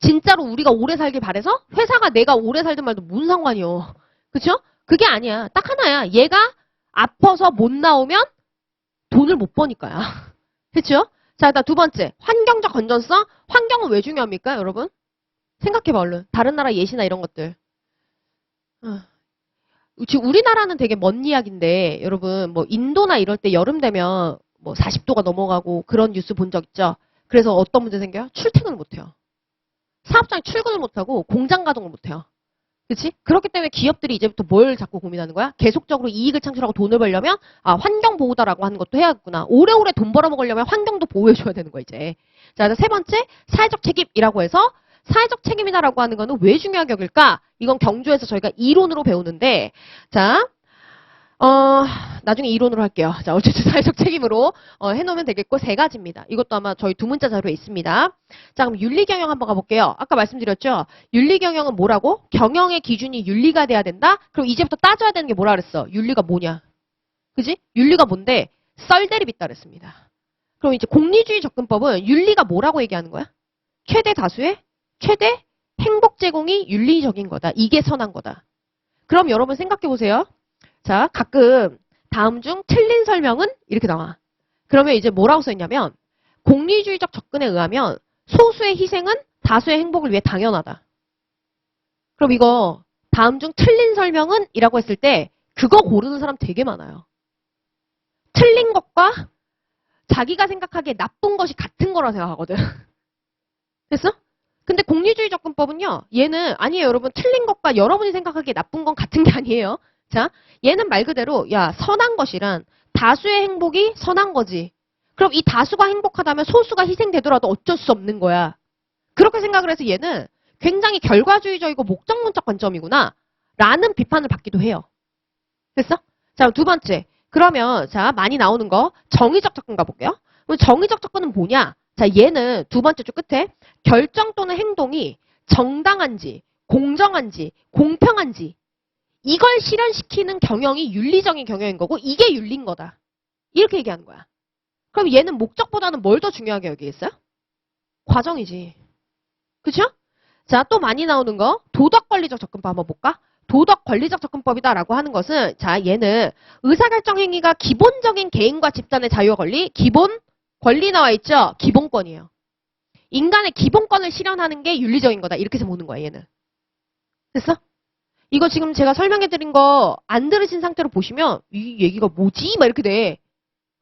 진짜로 우리가 오래 살길 바래서 회사가 내가 오래 살든 말든 무슨 상관이요. 그쵸? 그게 아니야. 딱 하나야. 얘가 아파서 못 나오면 돈을 못 버니까요. 그쵸? 자, 일단 두 번째. 환경적 건전성. 환경은 왜 중요합니까, 여러분? 생각해봐, 얼른. 다른 나라 예시나 이런 것들. 지금 우리나라는 되게 먼 이야기인데, 여러분, 뭐, 인도나 이럴 때 여름 되면 뭐 40도가 넘어가고 그런 뉴스 본 적 있죠? 그래서 어떤 문제 생겨요? 출퇴근을 못해요. 사업장에 출근을 못하고 공장 가동을 못해요. 그렇지? 그렇기 때문에 기업들이 이제부터 뭘 자꾸 고민하는 거야? 계속적으로 이익을 창출하고 돈을 벌려면 환경 보호다라고 하는 것도 해야겠구나. 오래오래 돈 벌어먹으려면 환경도 보호해줘야 되는 거야 이제. 자, 세 번째 사회적 책임이라고 해서 사회적 책임이다라고 하는 거는 왜 중요하게 여길까? 이건 경주에서 저희가 이론으로 배우는데 자 나중에 이론으로 할게요. 자, 어쨌든 사회적 책임으로 해놓으면 되겠고 세 가지입니다. 이것도 아마 저희 두 문자 자료에 있습니다. 자, 그럼 윤리경영 한번 가볼게요. 아까 말씀드렸죠? 윤리경영은 뭐라고? 경영의 기준이 윤리가 돼야 된다? 그럼 이제부터 따져야 되는 게 뭐라 그랬어? 윤리가 뭐냐? 그지? 윤리가 뭔데? 썰대립 있다 그랬습니다. 그럼 이제 공리주의 접근법은 윤리가 뭐라고 얘기하는 거야? 최대 다수의 최대 행복 제공이 윤리적인 거다. 이게 선한 거다. 그럼 여러분 생각해 보세요. 자, 가끔 다음 중 틀린 설명은 이렇게 나와. 그러면 이제 뭐라고 써있냐면 공리주의적 접근에 의하면 소수의 희생은 다수의 행복을 위해 당연하다. 그럼 이거 다음 중 틀린 설명은 이라고 했을 때 그거 고르는 사람 되게 많아요. 틀린 것과 자기가 생각하기에 나쁜 것이 같은 거라 생각하거든. 됐어? 근데 공리주의 접근법은요. 얘는 아니에요. 여러분 틀린 것과 여러분이 생각하기에 나쁜 건 같은 게 아니에요. 자, 얘는 말 그대로 야 선한 것이란 다수의 행복이 선한 거지. 그럼 이 다수가 행복하다면 소수가 희생되더라도 어쩔 수 없는 거야. 그렇게 생각을 해서 얘는 굉장히 결과주의적이고 목적론적 관점이구나 라는 비판을 받기도 해요. 됐어? 자, 두 번째. 그러면 자 많이 나오는 거 정의적 접근 가볼게요. 그럼 정의적 접근은 뭐냐? 자, 얘는 두 번째 줄 끝에 결정 또는 행동이 정당한지 공정한지 공평한지 이걸 실현시키는 경영이 윤리적인 경영인 거고 이게 윤리인 거다. 이렇게 얘기하는 거야. 그럼 얘는 목적보다는 뭘 더 중요하게 여기겠어요? 과정이지. 그쵸? 자, 또 많이 나오는 거 도덕권리적 접근법 한번 볼까? 도덕권리적 접근법이다라고 하는 것은 자, 얘는 의사결정 행위가 기본적인 개인과 집단의 자유와 권리, 기본 권리 나와 있죠? 기본권이에요. 인간의 기본권을 실현하는 게 윤리적인 거다. 이렇게 해서 보는 거야, 얘는. 됐어? 이거 지금 제가 설명해드린 거 안 들으신 상태로 보시면 이 얘기가 뭐지? 막 이렇게 돼.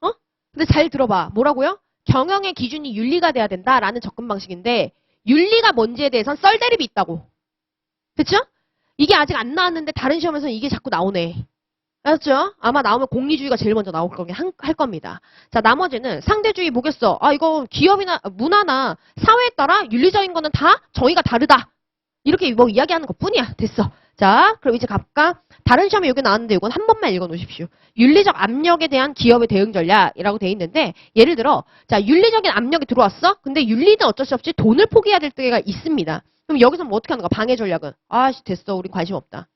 어? 근데 잘 들어봐. 뭐라고요? 경영의 기준이 윤리가 돼야 된다라는 접근 방식인데 윤리가 뭔지에 대해서는 썰대립이 있다고. 그쵸? 이게 아직 안 나왔는데 다른 시험에서는 이게 자꾸 나오네. 알았죠? 아마 나오면 공리주의가 제일 먼저 나올 거긴 할 겁니다. 자, 나머지는 상대주의 뭐겠어? 아, 이거 기업이나 문화나 사회에 따라 윤리적인 거는 다 정의가 다르다. 이렇게 뭐 이야기하는 것 뿐이야. 됐어. 자, 그럼 이제 가볼까? 다른 시험에 여기 나왔는데 이건 한 번만 읽어 놓으십시오. 윤리적 압력에 대한 기업의 대응 전략이라고 돼 있는데 예를 들어 자, 윤리적인 압력이 들어왔어? 근데 윤리는 어쩔 수 없이 돈을 포기해야 될 때가 있습니다. 그럼 여기서 뭐 어떻게 하는 거야? 방해 전략은. 아씨 됐어. 우리 관심 없다.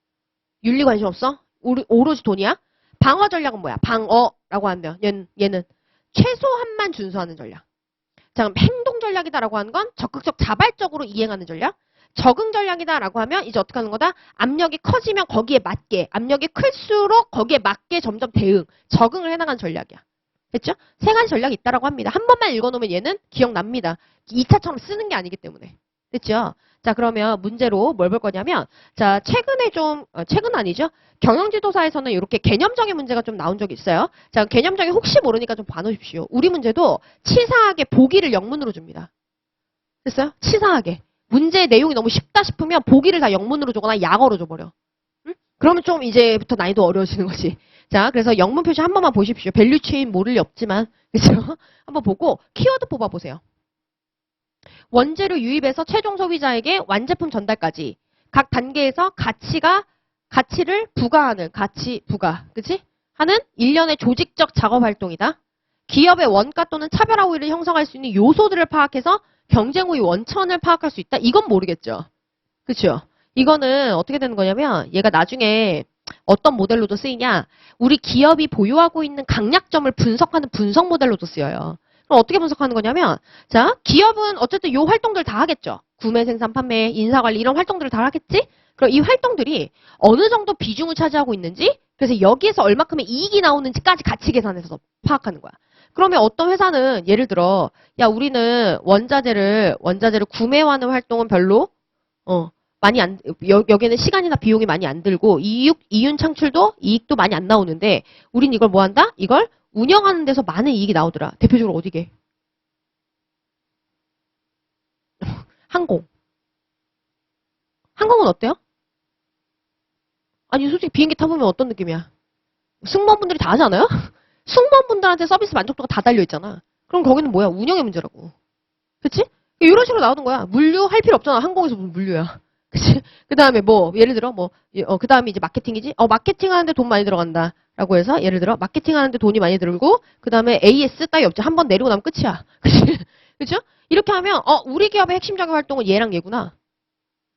윤리 관심 없어? 우리 오로지 돈이야? 방어 전략은 뭐야? 방어라고 하면 얘는 최소한만 준수하는 전략. 자, 그럼 행동 전략이다라고 하는 건 적극적 자발적으로 이행하는 전략. 적응 전략이다라고 하면 이제 어떻게 하는 거다? 압력이 커지면 거기에 맞게, 압력이 클수록 거기에 맞게 점점 대응, 적응을 해나가는 전략이야. 됐죠? 세 가지 전략이 있다라고 합니다. 한 번만 읽어놓으면 얘는 기억납니다. 2차처럼 쓰는 게 아니기 때문에. 됐죠? 자, 그러면 문제로 뭘 볼 거냐면 자, 최근에 좀 최근 아니죠? 경영지도사에서는 이렇게 개념적인 문제가 좀 나온 적이 있어요. 자, 개념적인 혹시 모르니까 좀 봐놓으십시오. 우리 문제도 치사하게 보기를 영문으로 줍니다. 됐어요? 치사하게. 문제의 내용이 너무 쉽다 싶으면 보기를 다 영문으로 주거나 약어로 줘버려. 응? 그러면 좀 이제부터 난이도 어려워지는 거지. 자, 그래서 영문 표시 한 번만 보십시오. 밸류 체인 모를 리 없지만. 그렇죠? 한번 보고 키워드 뽑아보세요. 원재료 유입에서 최종 소비자에게 완제품 전달까지 각 단계에서 가치를 부과하는 가치 부과. 그치? 하는 일련의 조직적 작업 활동이다. 기업의 원가 또는 차별화 우위를 형성할 수 있는 요소들을 파악해서 경쟁 우위 원천을 파악할 수 있다. 이건 모르겠죠. 그렇죠? 이거는 어떻게 되는 거냐면 얘가 나중에 어떤 모델로도 쓰이냐. 우리 기업이 보유하고 있는 강약점을 분석하는 분석 모델로도 쓰여요. 그럼 어떻게 분석하는 거냐면 자, 기업은 어쨌든 요 활동들 다 하겠죠. 구매, 생산, 판매, 인사관리 이런 활동들을 다 하겠지? 그럼 이 활동들이 어느 정도 비중을 차지하고 있는지 그래서 여기에서 얼마큼의 이익이 나오는지까지 같이 계산해서 파악하는 거야. 그러면 어떤 회사는 예를 들어 야 우리는 원자재를 구매하는 활동은 별로 많이 여기는 시간이나 비용이 많이 안 들고 이윤 창출도 이익도 많이 안 나오는데 우린 이걸 뭐 한다? 이걸 운영하는 데서 많은 이익이 나오더라. 대표적으로 어디게? 항공. 항공은 어때요? 아니 솔직히 비행기 타보면 어떤 느낌이야? 승무원분들이 다 하잖아요? 승무원분들한테 서비스 만족도가 다 달려있잖아. 그럼 거기는 뭐야? 운영의 문제라고. 그치? 이런 식으로 나오는 거야. 물류 할 필요 없잖아. 항공에서 무슨 물류야. 그치? 그 다음에 뭐, 예를 들어 뭐, 그 다음에 이제 마케팅이지? 마케팅 하는데 돈 많이 들어간다. 라고 해서 예를 들어 마케팅 하는데 돈이 많이 들고 그 다음에 AS 따위 없지. 한 번 내리고 나면 끝이야. 그치? 그죠? 이렇게 하면 우리 기업의 핵심적인 활동은 얘랑 얘구나.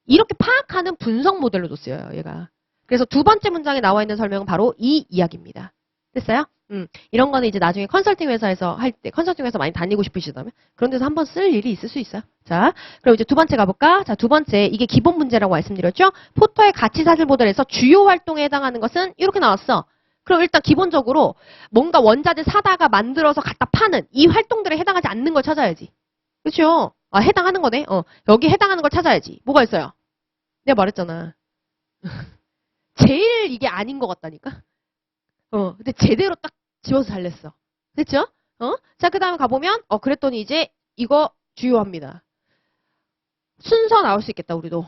이렇게 파악하는 분석 모델로 줬어요. 얘가. 그래서 두 번째 문장에 나와 있는 설명은 바로 이 이야기입니다. 됐어요? 이런 거는 이제 나중에 컨설팅 회사에서 할 때, 컨설팅 회사 많이 다니고 싶으시다면 그런 데서 한번 쓸 일이 있을 수 있어요. 자, 그럼 이제 두 번째 가볼까? 자, 두 번째, 이게 기본 문제라고 말씀드렸죠? 포터의 가치사슬 모델에서 주요 활동에 해당하는 것은 이렇게 나왔어. 그럼 일단 기본적으로 뭔가 원자재 사다가 만들어서 갖다 파는 이 활동들에 해당하지 않는 걸 찾아야지. 그렇죠? 아, 해당하는 거네? 여기 해당하는 걸 찾아야지. 뭐가 있어요? 내가 말했잖아. 제일 이게 아닌 것 같다니까? 근데 제대로 딱 집어서 잘 냈어. 됐죠? 자, 그 다음에 가보면, 그랬더니 이제 이거 주요합니다. 순서 나올 수 있겠다, 우리도.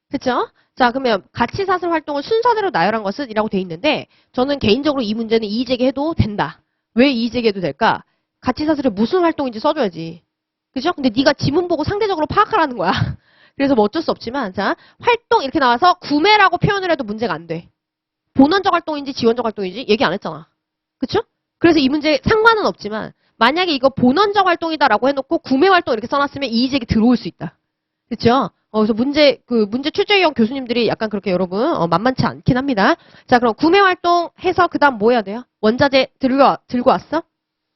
그쵸? 자, 그러면 가치사슬 활동을 순서대로 나열한 것은 이라고 돼 있는데, 저는 개인적으로 이 문제는 이의제기해도 된다. 왜 이의제기해도 될까? 가치사슬이 무슨 활동인지 써줘야지. 그죠? 근데 네가 지문 보고 상대적으로 파악하라는 거야. 그래서 뭐 어쩔 수 없지만, 자, 활동 이렇게 나와서 구매라고 표현을 해도 문제가 안 돼. 본원적 활동인지 지원적 활동인지 얘기 안 했잖아. 그쵸? 그래서 이 문제 상관은 없지만 만약에 이거 본원적 활동이다라고 해놓고 구매 활동 이렇게 써놨으면 이의제기 들어올 수 있다. 그쵸? 그래서 문제 출제위원 교수님들이 약간 그렇게 여러분 만만치 않긴 합니다. 자, 그럼 구매 활동 해서 그 다음 뭐 해야 돼요? 원자재 들고 왔어?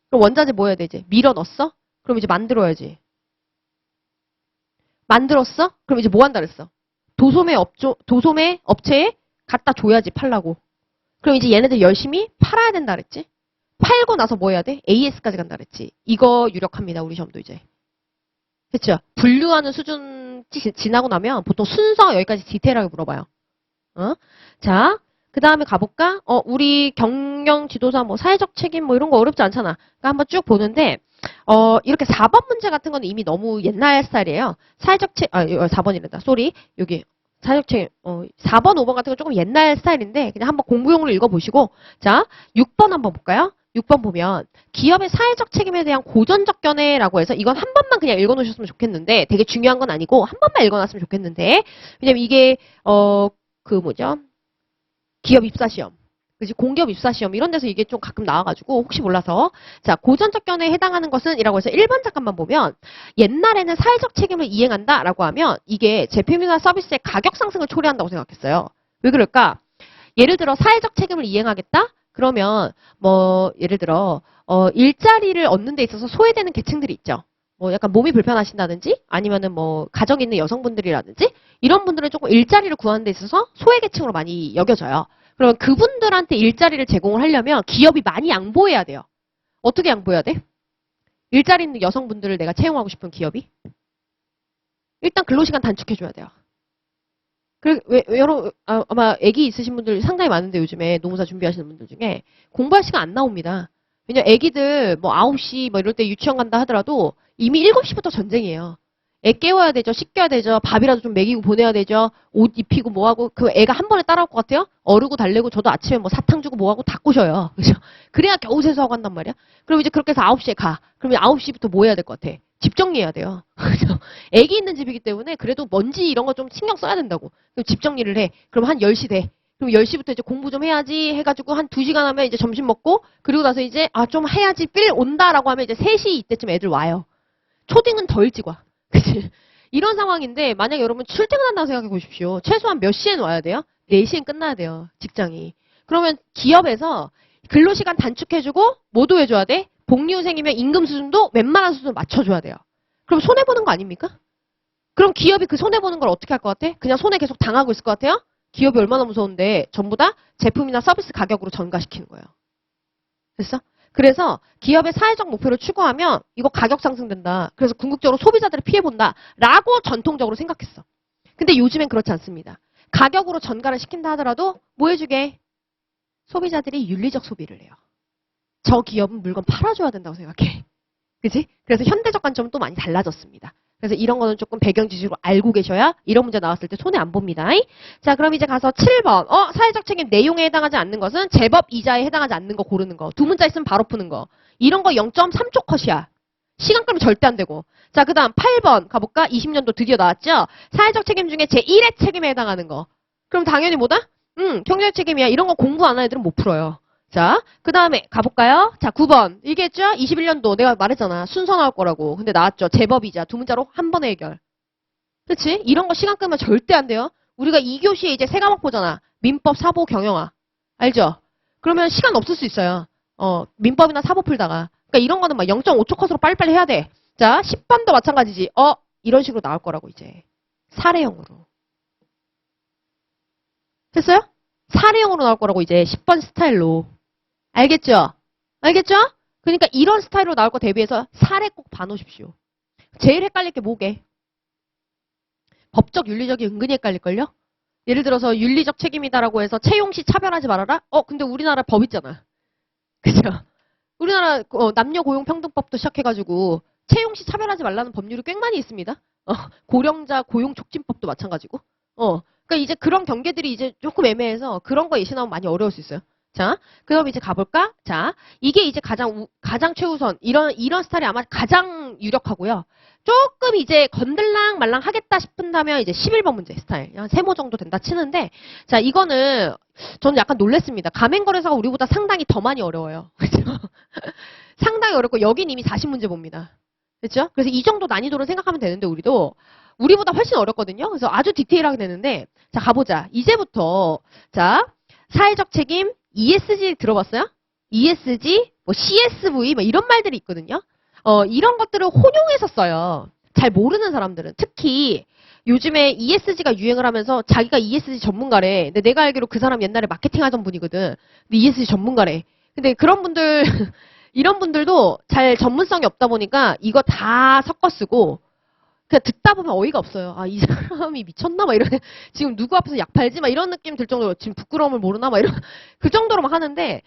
그럼 원자재 뭐 해야 되지? 밀어 넣었어? 그럼 이제 만들어야지. 만들었어? 그럼 이제 뭐 한다 그랬어? 도소매 업체에 갖다 줘야지 팔라고. 그럼 이제 얘네들 열심히 팔아야 된다 그랬지? 팔고 나서 뭐 해야 돼? AS까지 간다 그랬지? 이거 유력합니다. 우리 시험도 이제. 그쵸? 분류하는 수준 지나고 나면 보통 순서 여기까지 디테일하게 물어봐요. 자, 그 다음에 가볼까? 우리 경영 지도사 뭐 사회적 책임 뭐 이런 거 어렵지 않잖아. 그러니까 한번 쭉 보는데 이렇게 4번 문제 같은 거는 이미 너무 옛날 스타일이에요. 사회적 책임, 4번이란다. 쏘리. 여기. 사회적 책임, 4번, 5번 같은 건 조금 옛날 스타일인데 그냥 한번 공부용으로 읽어보시고 자, 6번 한번 볼까요? 6번 보면 기업의 사회적 책임에 대한 고전적 견해라고 해서 이건 한 번만 그냥 읽어놓으셨으면 좋겠는데 되게 중요한 건 아니고 한 번만 읽어놨으면 좋겠는데 왜냐면 이게 기업 입사시험 그지 공기업 입사시험 이런 데서 이게 좀 가끔 나와가지고 혹시 몰라서 자 고전적 견해에 해당하는 것은 이라고 해서 1번 잠깐만 보면 옛날에는 사회적 책임을 이행한다 라고 하면 이게 제품이나 서비스의 가격 상승을 초래한다고 생각했어요. 왜 그럴까? 예를 들어 사회적 책임을 이행하겠다? 그러면 뭐 예를 들어 일자리를 얻는 데 있어서 소외되는 계층들이 있죠. 뭐 약간 몸이 불편하신다든지 아니면은 뭐 가정 있는 여성분들이라든지 이런 분들은 조금 일자리를 구하는 데 있어서 소외계층으로 많이 여겨져요. 그러면 그분들한테 일자리를 제공을 하려면 기업이 많이 양보해야 돼요. 어떻게 양보해야 돼? 일자리 있는 여성분들을 내가 채용하고 싶은 기업이? 일단 근로시간 단축해줘야 돼요. 여러분, 아마 아기 있으신 분들 상당히 많은데 요즘에 노무사 준비하시는 분들 중에 공부할 시간 안 나옵니다. 왜냐 아기들 뭐 9시 뭐 이럴 때 유치원 간다 하더라도 이미 7시부터 전쟁이에요. 애 깨워야 되죠. 씻겨야 되죠. 밥이라도 좀 먹이고 보내야 되죠. 옷 입히고 뭐하고 그 애가 한 번에 따라올 것 같아요? 어르고 달래고 저도 아침에 뭐 사탕 주고 뭐하고 다 꼬셔요. 그죠? 그래야 겨우 세수하고 한단 말이야. 그럼 이제 그렇게 해서 9시에 가. 그러면 9시부터 뭐 해야 될 것 같아? 집 정리해야 돼요. 그죠? 애기 있는 집이기 때문에 그래도 먼지 이런 거 좀 신경 써야 된다고. 그럼 집 정리를 해. 그럼 한 10시 돼. 그럼 10시부터 이제 공부 좀 해야지 해가지고 한 2시간 하면 이제 점심 먹고 그리고 나서 이제 좀 해야지 필 온다라고 하면 이제 3시 이때쯤 애들 와요. 초딩은 더 일찍 와. 그치? 이런 상황인데 만약 여러분 출퇴근한다고 생각해 보십시오. 최소한 몇 시엔 와야 돼요? 4시엔 끝나야 돼요. 직장이. 그러면 기업에서 근로시간 단축해주고 뭐도 해줘야 돼? 복리후생이면 임금 수준도 웬만한 수준 맞춰줘야 돼요. 그럼 손해보는 거 아닙니까? 그럼 기업이 그 손해보는 걸 어떻게 할 것 같아? 그냥 손해 계속 당하고 있을 것 같아요? 기업이 얼마나 무서운데 전부 다 제품이나 서비스 가격으로 전가시키는 거예요. 됐어? 그래서 기업의 사회적 목표를 추구하면 이거 가격 상승된다. 그래서 궁극적으로 소비자들을 피해본다. 라고 전통적으로 생각했어. 근데 요즘엔 그렇지 않습니다. 가격으로 전가를 시킨다 하더라도 뭐 해주게? 소비자들이 윤리적 소비를 해요. 저 기업은 물건 팔아줘야 된다고 생각해. 그지? 그래서 현대적 관점은 또 많이 달라졌습니다. 그래서 이런 거는 조금 배경 지식으로 알고 계셔야 이런 문제 나왔을 때 손해 안 봅니다. 자, 그럼 이제 가서 7번. 사회적 책임 내용에 해당하지 않는 것은 제법 이자에 해당하지 않는 거 고르는 거. 두 문자 있으면 바로 푸는 거. 이런 거 0.3초 컷이야. 시간 끌면 절대 안 되고. 자, 그 다음 8번 가볼까? 20년도 드디어 나왔죠? 사회적 책임 중에 제1의 책임에 해당하는 거. 그럼 당연히 뭐다? 경제적 책임이야. 이런 거 공부 안 하는 애들은 못 풀어요. 자, 그 다음에 가볼까요? 자, 9번. 이게 했죠? 21년도 내가 말했잖아. 순서 나올 거라고. 근데 나왔죠. 제법이자 두 문자로 한 번에 해결. 그치? 이런 거 시간 끄면 절대 안 돼요. 우리가 2교시에 이제 세 과목 보잖아. 민법, 사보, 경영학. 알죠? 그러면 시간 없을 수 있어요. 민법이나 사보 풀다가. 그러니까 이런 거는 막 0.5초 컷으로 빨리빨리 해야 돼. 자, 10번도 마찬가지지. 이런 식으로 나올 거라고 이제. 사례형으로. 됐어요? 사례형으로 나올 거라고 이제 10번 스타일로. 알겠죠? 알겠죠? 그러니까 이런 스타일로 나올 거 대비해서 사례 꼭 봐놓으십시오. 제일 헷갈릴 게 뭐게? 법적, 윤리적이 은근히 헷갈릴걸요? 예를 들어서 윤리적 책임이다라고 해서 채용 시 차별하지 말아라? 근데 우리나라 법 있잖아. 그죠? 우리나라 남녀고용평등법도 시작해가지고 채용 시 차별하지 말라는 법률이 꽤 많이 있습니다. 고령자 고용촉진법도 마찬가지고. 그러니까 이제 그런 경계들이 이제 조금 애매해서 그런 거 예시 나오면 많이 어려울 수 있어요. 자, 그럼 이제 가볼까? 자, 이게 이제 가장 최우선. 이런 스타일이 아마 가장 유력하고요. 조금 이제 건들랑 말랑 하겠다 싶은다면 이제 11번 문제 스타일. 한 3모 정도 된다 치는데, 자, 이거는 저는 약간 놀랬습니다. 가맹거래사가 우리보다 상당히 더 많이 어려워요. 그죠? 상당히 어렵고, 여긴 이미 40문제 봅니다. 그렇죠? 그래서 이 정도 난이도로 생각하면 되는데, 우리보다 훨씬 어렵거든요. 그래서 아주 디테일하게 되는데, 자, 가보자. 이제부터, 자, 사회적 책임, ESG 들어봤어요? ESG, 뭐 CSV, 뭐 이런 말들이 있거든요. 이런 것들을 혼용해서 써요. 잘 모르는 사람들은. 특히 요즘에 ESG가 유행을 하면서 자기가 ESG 전문가래. 근데 내가 알기로 그 사람 옛날에 마케팅 하던 분이거든. 근데 ESG 전문가래. 근데 그런 분들, 이런 분들도 잘 전문성이 없다 보니까 이거 다 섞어 쓰고 그냥 듣다 보면 어이가 없어요. 아, 이 사람이 미쳤나? 막 이런, 지금 누구 앞에서 약 팔지? 막 이런 느낌 들 정도로 지금 부끄러움을 모르나? 막 이런, 그 정도로 막 하는데,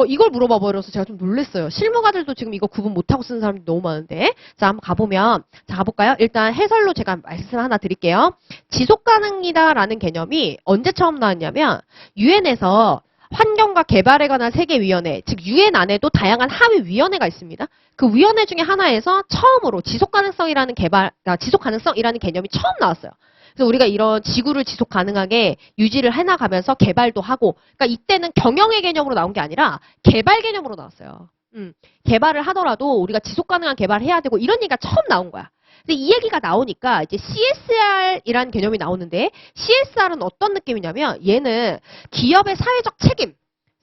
이걸 물어봐 버려서 제가 좀 놀랬어요. 실무가들도 지금 이거 구분 못하고 쓰는 사람들이 너무 많은데. 자, 한번 가보면, 자, 가볼까요? 일단 해설로 제가 말씀 하나 드릴게요. 지속가능이다라는 개념이 언제 처음 나왔냐면, 유엔에서 환경과 개발에 관한 세계위원회, 즉 유엔 안에도 다양한 하위위원회가 있습니다. 그 위원회 중에 하나에서 처음으로 지속가능성이라는 개념이 처음 나왔어요. 그래서 우리가 이런 지구를 지속 가능하게 유지를 해나가면서 개발도 하고, 그러니까 이때는 경영의 개념으로 나온 게 아니라 개발 개념으로 나왔어요. 개발을 하더라도 우리가 지속 가능한 개발을 해야 되고 이런 얘기가 처음 나온 거야. 근데 이 얘기가 나오니까 이제 CSR이라는 개념이 나오는데 CSR은 어떤 느낌이냐면 얘는 기업의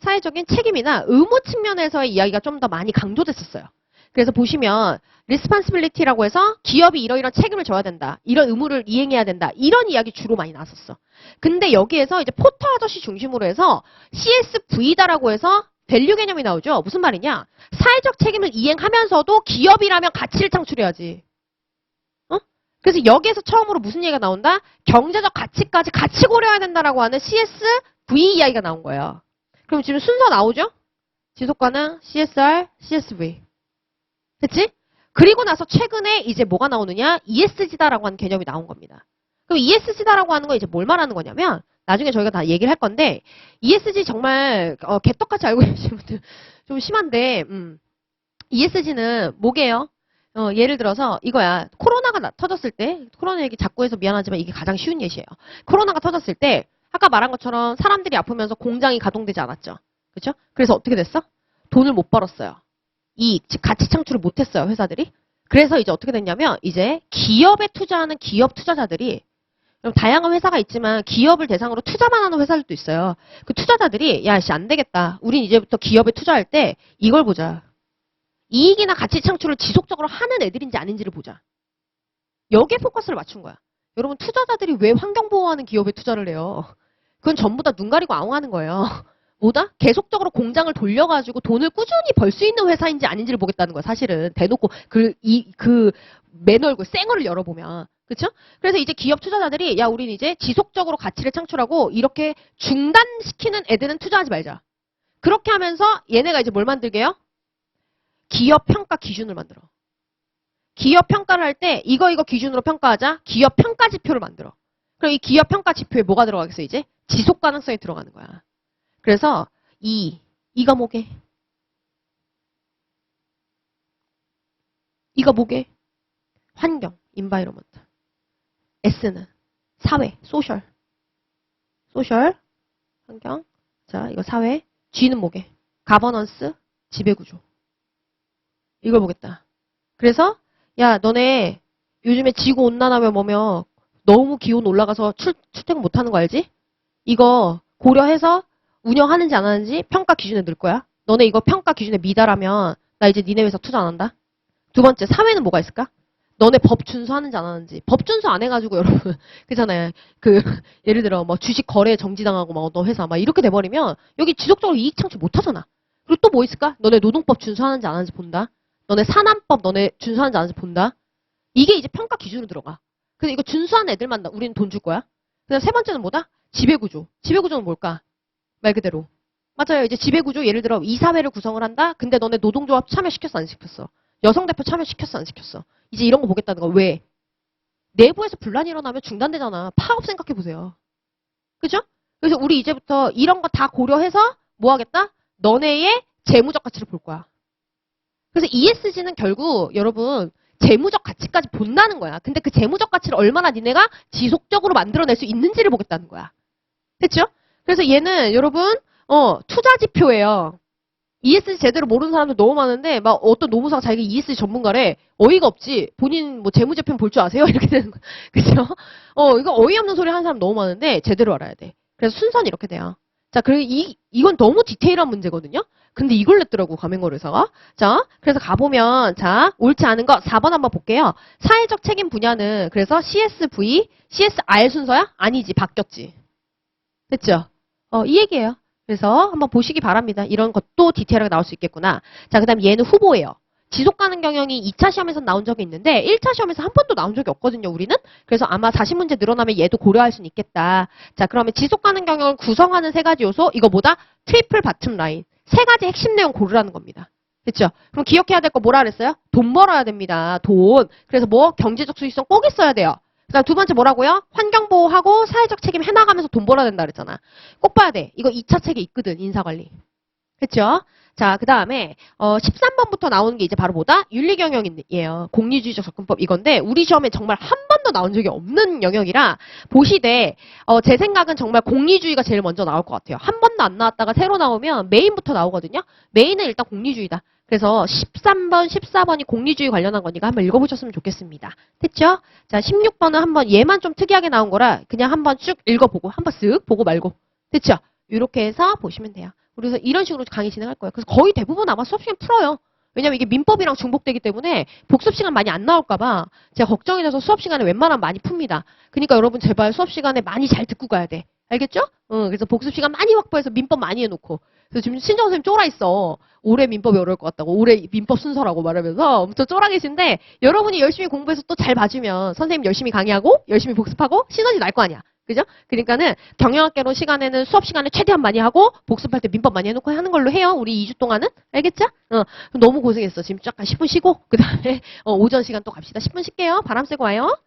사회적인 책임이나 의무 측면에서의 이야기가 좀 더 많이 강조됐었어요. 그래서 보시면 responsibility라고 해서 기업이 이러이런 책임을 져야 된다. 이런 의무를 이행해야 된다. 이런 이야기 주로 많이 나왔었어. 근데 여기에서 이제 포터 아저씨 중심으로 해서 CSV다라고 해서 밸류 개념이 나오죠. 무슨 말이냐? 사회적 책임을 이행하면서도 기업이라면 가치를 창출해야지. 그래서 여기에서 처음으로 무슨 얘기가 나온다? 경제적 가치까지 같이 고려해야 된다라고 하는 CSV 이야기가 나온 거예요. 그럼 지금 순서 나오죠? 지속가능, CSR, CSV. 그치? 그리고 나서 최근에 이제 뭐가 나오느냐? ESG다라고 하는 개념이 나온 겁니다. 그럼 ESG다라고 하는 거 이제 뭘 말하는 거냐면 나중에 저희가 다 얘기를 할 건데 ESG 정말 개떡같이 알고 계시는 분들 좀 심한데 ESG는 뭐게요? 예를 들어서 이거야. 코로나가 터졌을 때 코로나 얘기 자꾸 해서 미안하지만 이게 가장 쉬운 예시예요. 코로나가 터졌을 때 아까 말한 것처럼 사람들이 아프면서 공장이 가동되지 않았죠. 그렇죠? 그래서 어떻게 됐어? 돈을 못 벌었어요. 이익, 즉 가치 창출을 못했어요. 회사들이. 그래서 이제 어떻게 됐냐면 이제 기업에 투자하는 기업 투자자들이 다양한 회사가 있지만 기업을 대상으로 투자만 하는 회사들도 있어요. 그 투자자들이 야, 씨, 안 되겠다. 우린 이제부터 기업에 투자할 때 이걸 보자. 이익이나 가치 창출을 지속적으로 하는 애들인지 아닌지를 보자. 여기에 포커스를 맞춘 거야. 여러분 투자자들이 왜 환경보호하는 기업에 투자를 해요? 그건 전부 다 눈 가리고 아웅하는 거예요. 뭐다? 계속적으로 공장을 돌려가지고 돈을 꾸준히 벌 수 있는 회사인지 아닌지를 보겠다는 거야. 사실은 대놓고 맨 얼굴 쌩얼을 열어보면. 그렇죠? 그래서 이제 기업 투자자들이 야 우린 이제 지속적으로 가치를 창출하고 이렇게 중단시키는 애들은 투자하지 말자. 그렇게 하면서 얘네가 이제 뭘 만들게요? 기업 평가 기준을 만들어. 기업 평가를 할 때 이거 기준으로 평가하자. 기업 평가 지표를 만들어. 그럼 이 기업 평가 지표에 뭐가 들어가겠어 이제? 지속 가능성이 들어가는 거야. 그래서 이 과목에 이가 뭐게? 환경, 환경. 자, 이거 사회. G는 뭐게? 가버넌스, 지배구조. 이걸 보겠다. 그래서 야, 너네 요즘에 지구 온난화면 뭐면 너무 기온 올라가서 출퇴근 못하는 거 알지? 이거 고려해서 운영하는지 안 하는지 평가 기준에 넣을 거야. 너네 이거 평가 기준에 미달하면 나 이제 니네 회사 투자 안 한다. 두 번째, 사회는 뭐가 있을까? 너네 법 준수하는지 안 하는지. 법 준수 안 해가지고 여러분 그잖아요. 예를 들어 뭐 주식 거래 정지당하고 막 너 회사 막 이렇게 돼버리면 여기 지속적으로 이익 창출 못 하잖아. 그리고 또 뭐 있을까? 너네 노동법 준수하는지 안 하는지 본다. 너네 산안법 너네 준수하는지 안 하는지 본다. 이게 이제 평가 기준으로 들어가. 근데 이거 준수하는 애들만 우리는 돈 줄 거야. 그다음 세 번째는 뭐다? 지배구조. 지배구조는 뭘까? 말 그대로. 맞아요. 이제 지배구조 예를 들어 이사회를 구성을 한다. 근데 너네 노동조합 참여시켰어 안 시켰어? 여성 대표 참여시켰어 안 시켰어? 이제 이런 거 보겠다는 거. 왜? 내부에서 분란이 일어나면 중단되잖아. 파업 생각해 보세요. 그죠? 그래서 우리 이제부터 이런 거 다 고려해서 뭐 하겠다? 너네의 재무적 가치를 볼 거야. 그래서 ESG는 결국 여러분 재무적 가치까지 본다는 거야. 근데 그 재무적 가치를 얼마나 니네가 지속적으로 만들어낼 수 있는지를 보겠다는 거야. 됐죠? 그래서 얘는 여러분 투자 지표예요. ESG 제대로 모르는 사람들 너무 많은데 막 어떤 노무사가 자기가 ESG 전문가래. 어이가 없지. 본인 뭐 재무제표 볼 줄 아세요? 이렇게 되는 거. 그죠? 이거 어이없는 소리 하는 사람 너무 많은데 제대로 알아야 돼. 그래서 순서는 이렇게 돼요. 자, 그리고 이건 너무 디테일한 문제거든요. 근데 이걸 냈더라고 가맹거래사가. 자, 그래서 가보면 자 옳지 않은 거 4번 한번 볼게요. 사회적 책임 분야는 그래서 CSV, CSR 순서야? 아니지. 바뀌었지. 됐죠? 이 얘기예요. 그래서 한번 보시기 바랍니다. 이런 것도 디테일하게 나올 수 있겠구나. 자, 그 다음 얘는 후보예요. 지속 가능 경영이 2차 시험에서 나온 적이 있는데 1차 시험에서 한 번도 나온 적이 없거든요, 우리는. 그래서 아마 40문제 늘어나면 얘도 고려할 수는 있겠다. 자, 그러면 지속 가능 경영을 구성하는 세 가지 요소, 이거 뭐다? 트리플 바텀 라인. 세 가지 핵심 내용 고르라는 겁니다. 됐죠? 그럼 기억해야 될 거 뭐라 그랬어요? 돈 벌어야 됩니다. 돈. 그래서 뭐? 경제적 수익성 꼭 있어야 돼요. 그다음 두 번째 뭐라고요? 환경보호하고 사회적 책임 해나가면서 돈 벌어야 된다 그랬잖아. 꼭 봐야 돼. 이거 2차 책에 있거든, 인사관리. 그쵸? 자, 그 다음에 13번부터 나오는 게 이제 바로 뭐다? 윤리경영이에요. 공리주의적 접근법 이건데 우리 시험에 정말 한 번도 나온 적이 없는 영역이라 보시되 제 생각은 정말 공리주의가 제일 먼저 나올 것 같아요. 한 번도 안 나왔다가 새로 나오면 메인부터 나오거든요. 메인은 일단 공리주의다. 그래서 13번, 14번이 공리주의 관련한 거니까 한번 읽어보셨으면 좋겠습니다. 됐죠? 자, 16번은 한번 얘만 좀 특이하게 나온 거라 그냥 한번 쭉 읽어보고 한번 쓱 보고 말고. 됐죠? 이렇게 해서 보시면 돼요. 그래서 이런 식으로 강의 진행할 거예요. 그래서 거의 대부분 아마 수업 시간 풀어요. 왜냐면 이게 민법이랑 중복되기 때문에 복습 시간 많이 안 나올까봐 제가 걱정이 돼서 수업 시간에 웬만하면 많이 풉니다. 그러니까 여러분 제발 수업 시간에 많이 잘 듣고 가야 돼. 알겠죠? 그래서 복습 시간 많이 확보해서 민법 많이 해놓고. 그래서 지금 신정 선생님 쫄아 있어. 올해 민법이 어려울 것 같다고. 올해 민법 순서라고 말하면서 엄청 쫄아 계신데 여러분이 열심히 공부해서 또 잘 봐주면 선생님 열심히 강의하고 열심히 복습하고 시너지 날 거 아니야. 그죠? 그러니까는 경영학개론 시간에는 수업 시간에 최대한 많이 하고 복습할 때 민법 많이 해놓고 하는 걸로 해요. 우리 2주 동안은. 알겠죠? 너무 고생했어. 지금 잠깐 10분 쉬고 그 다음에 오전 시간 또 갑시다. 10분 쉴게요. 바람 쐬고 와요.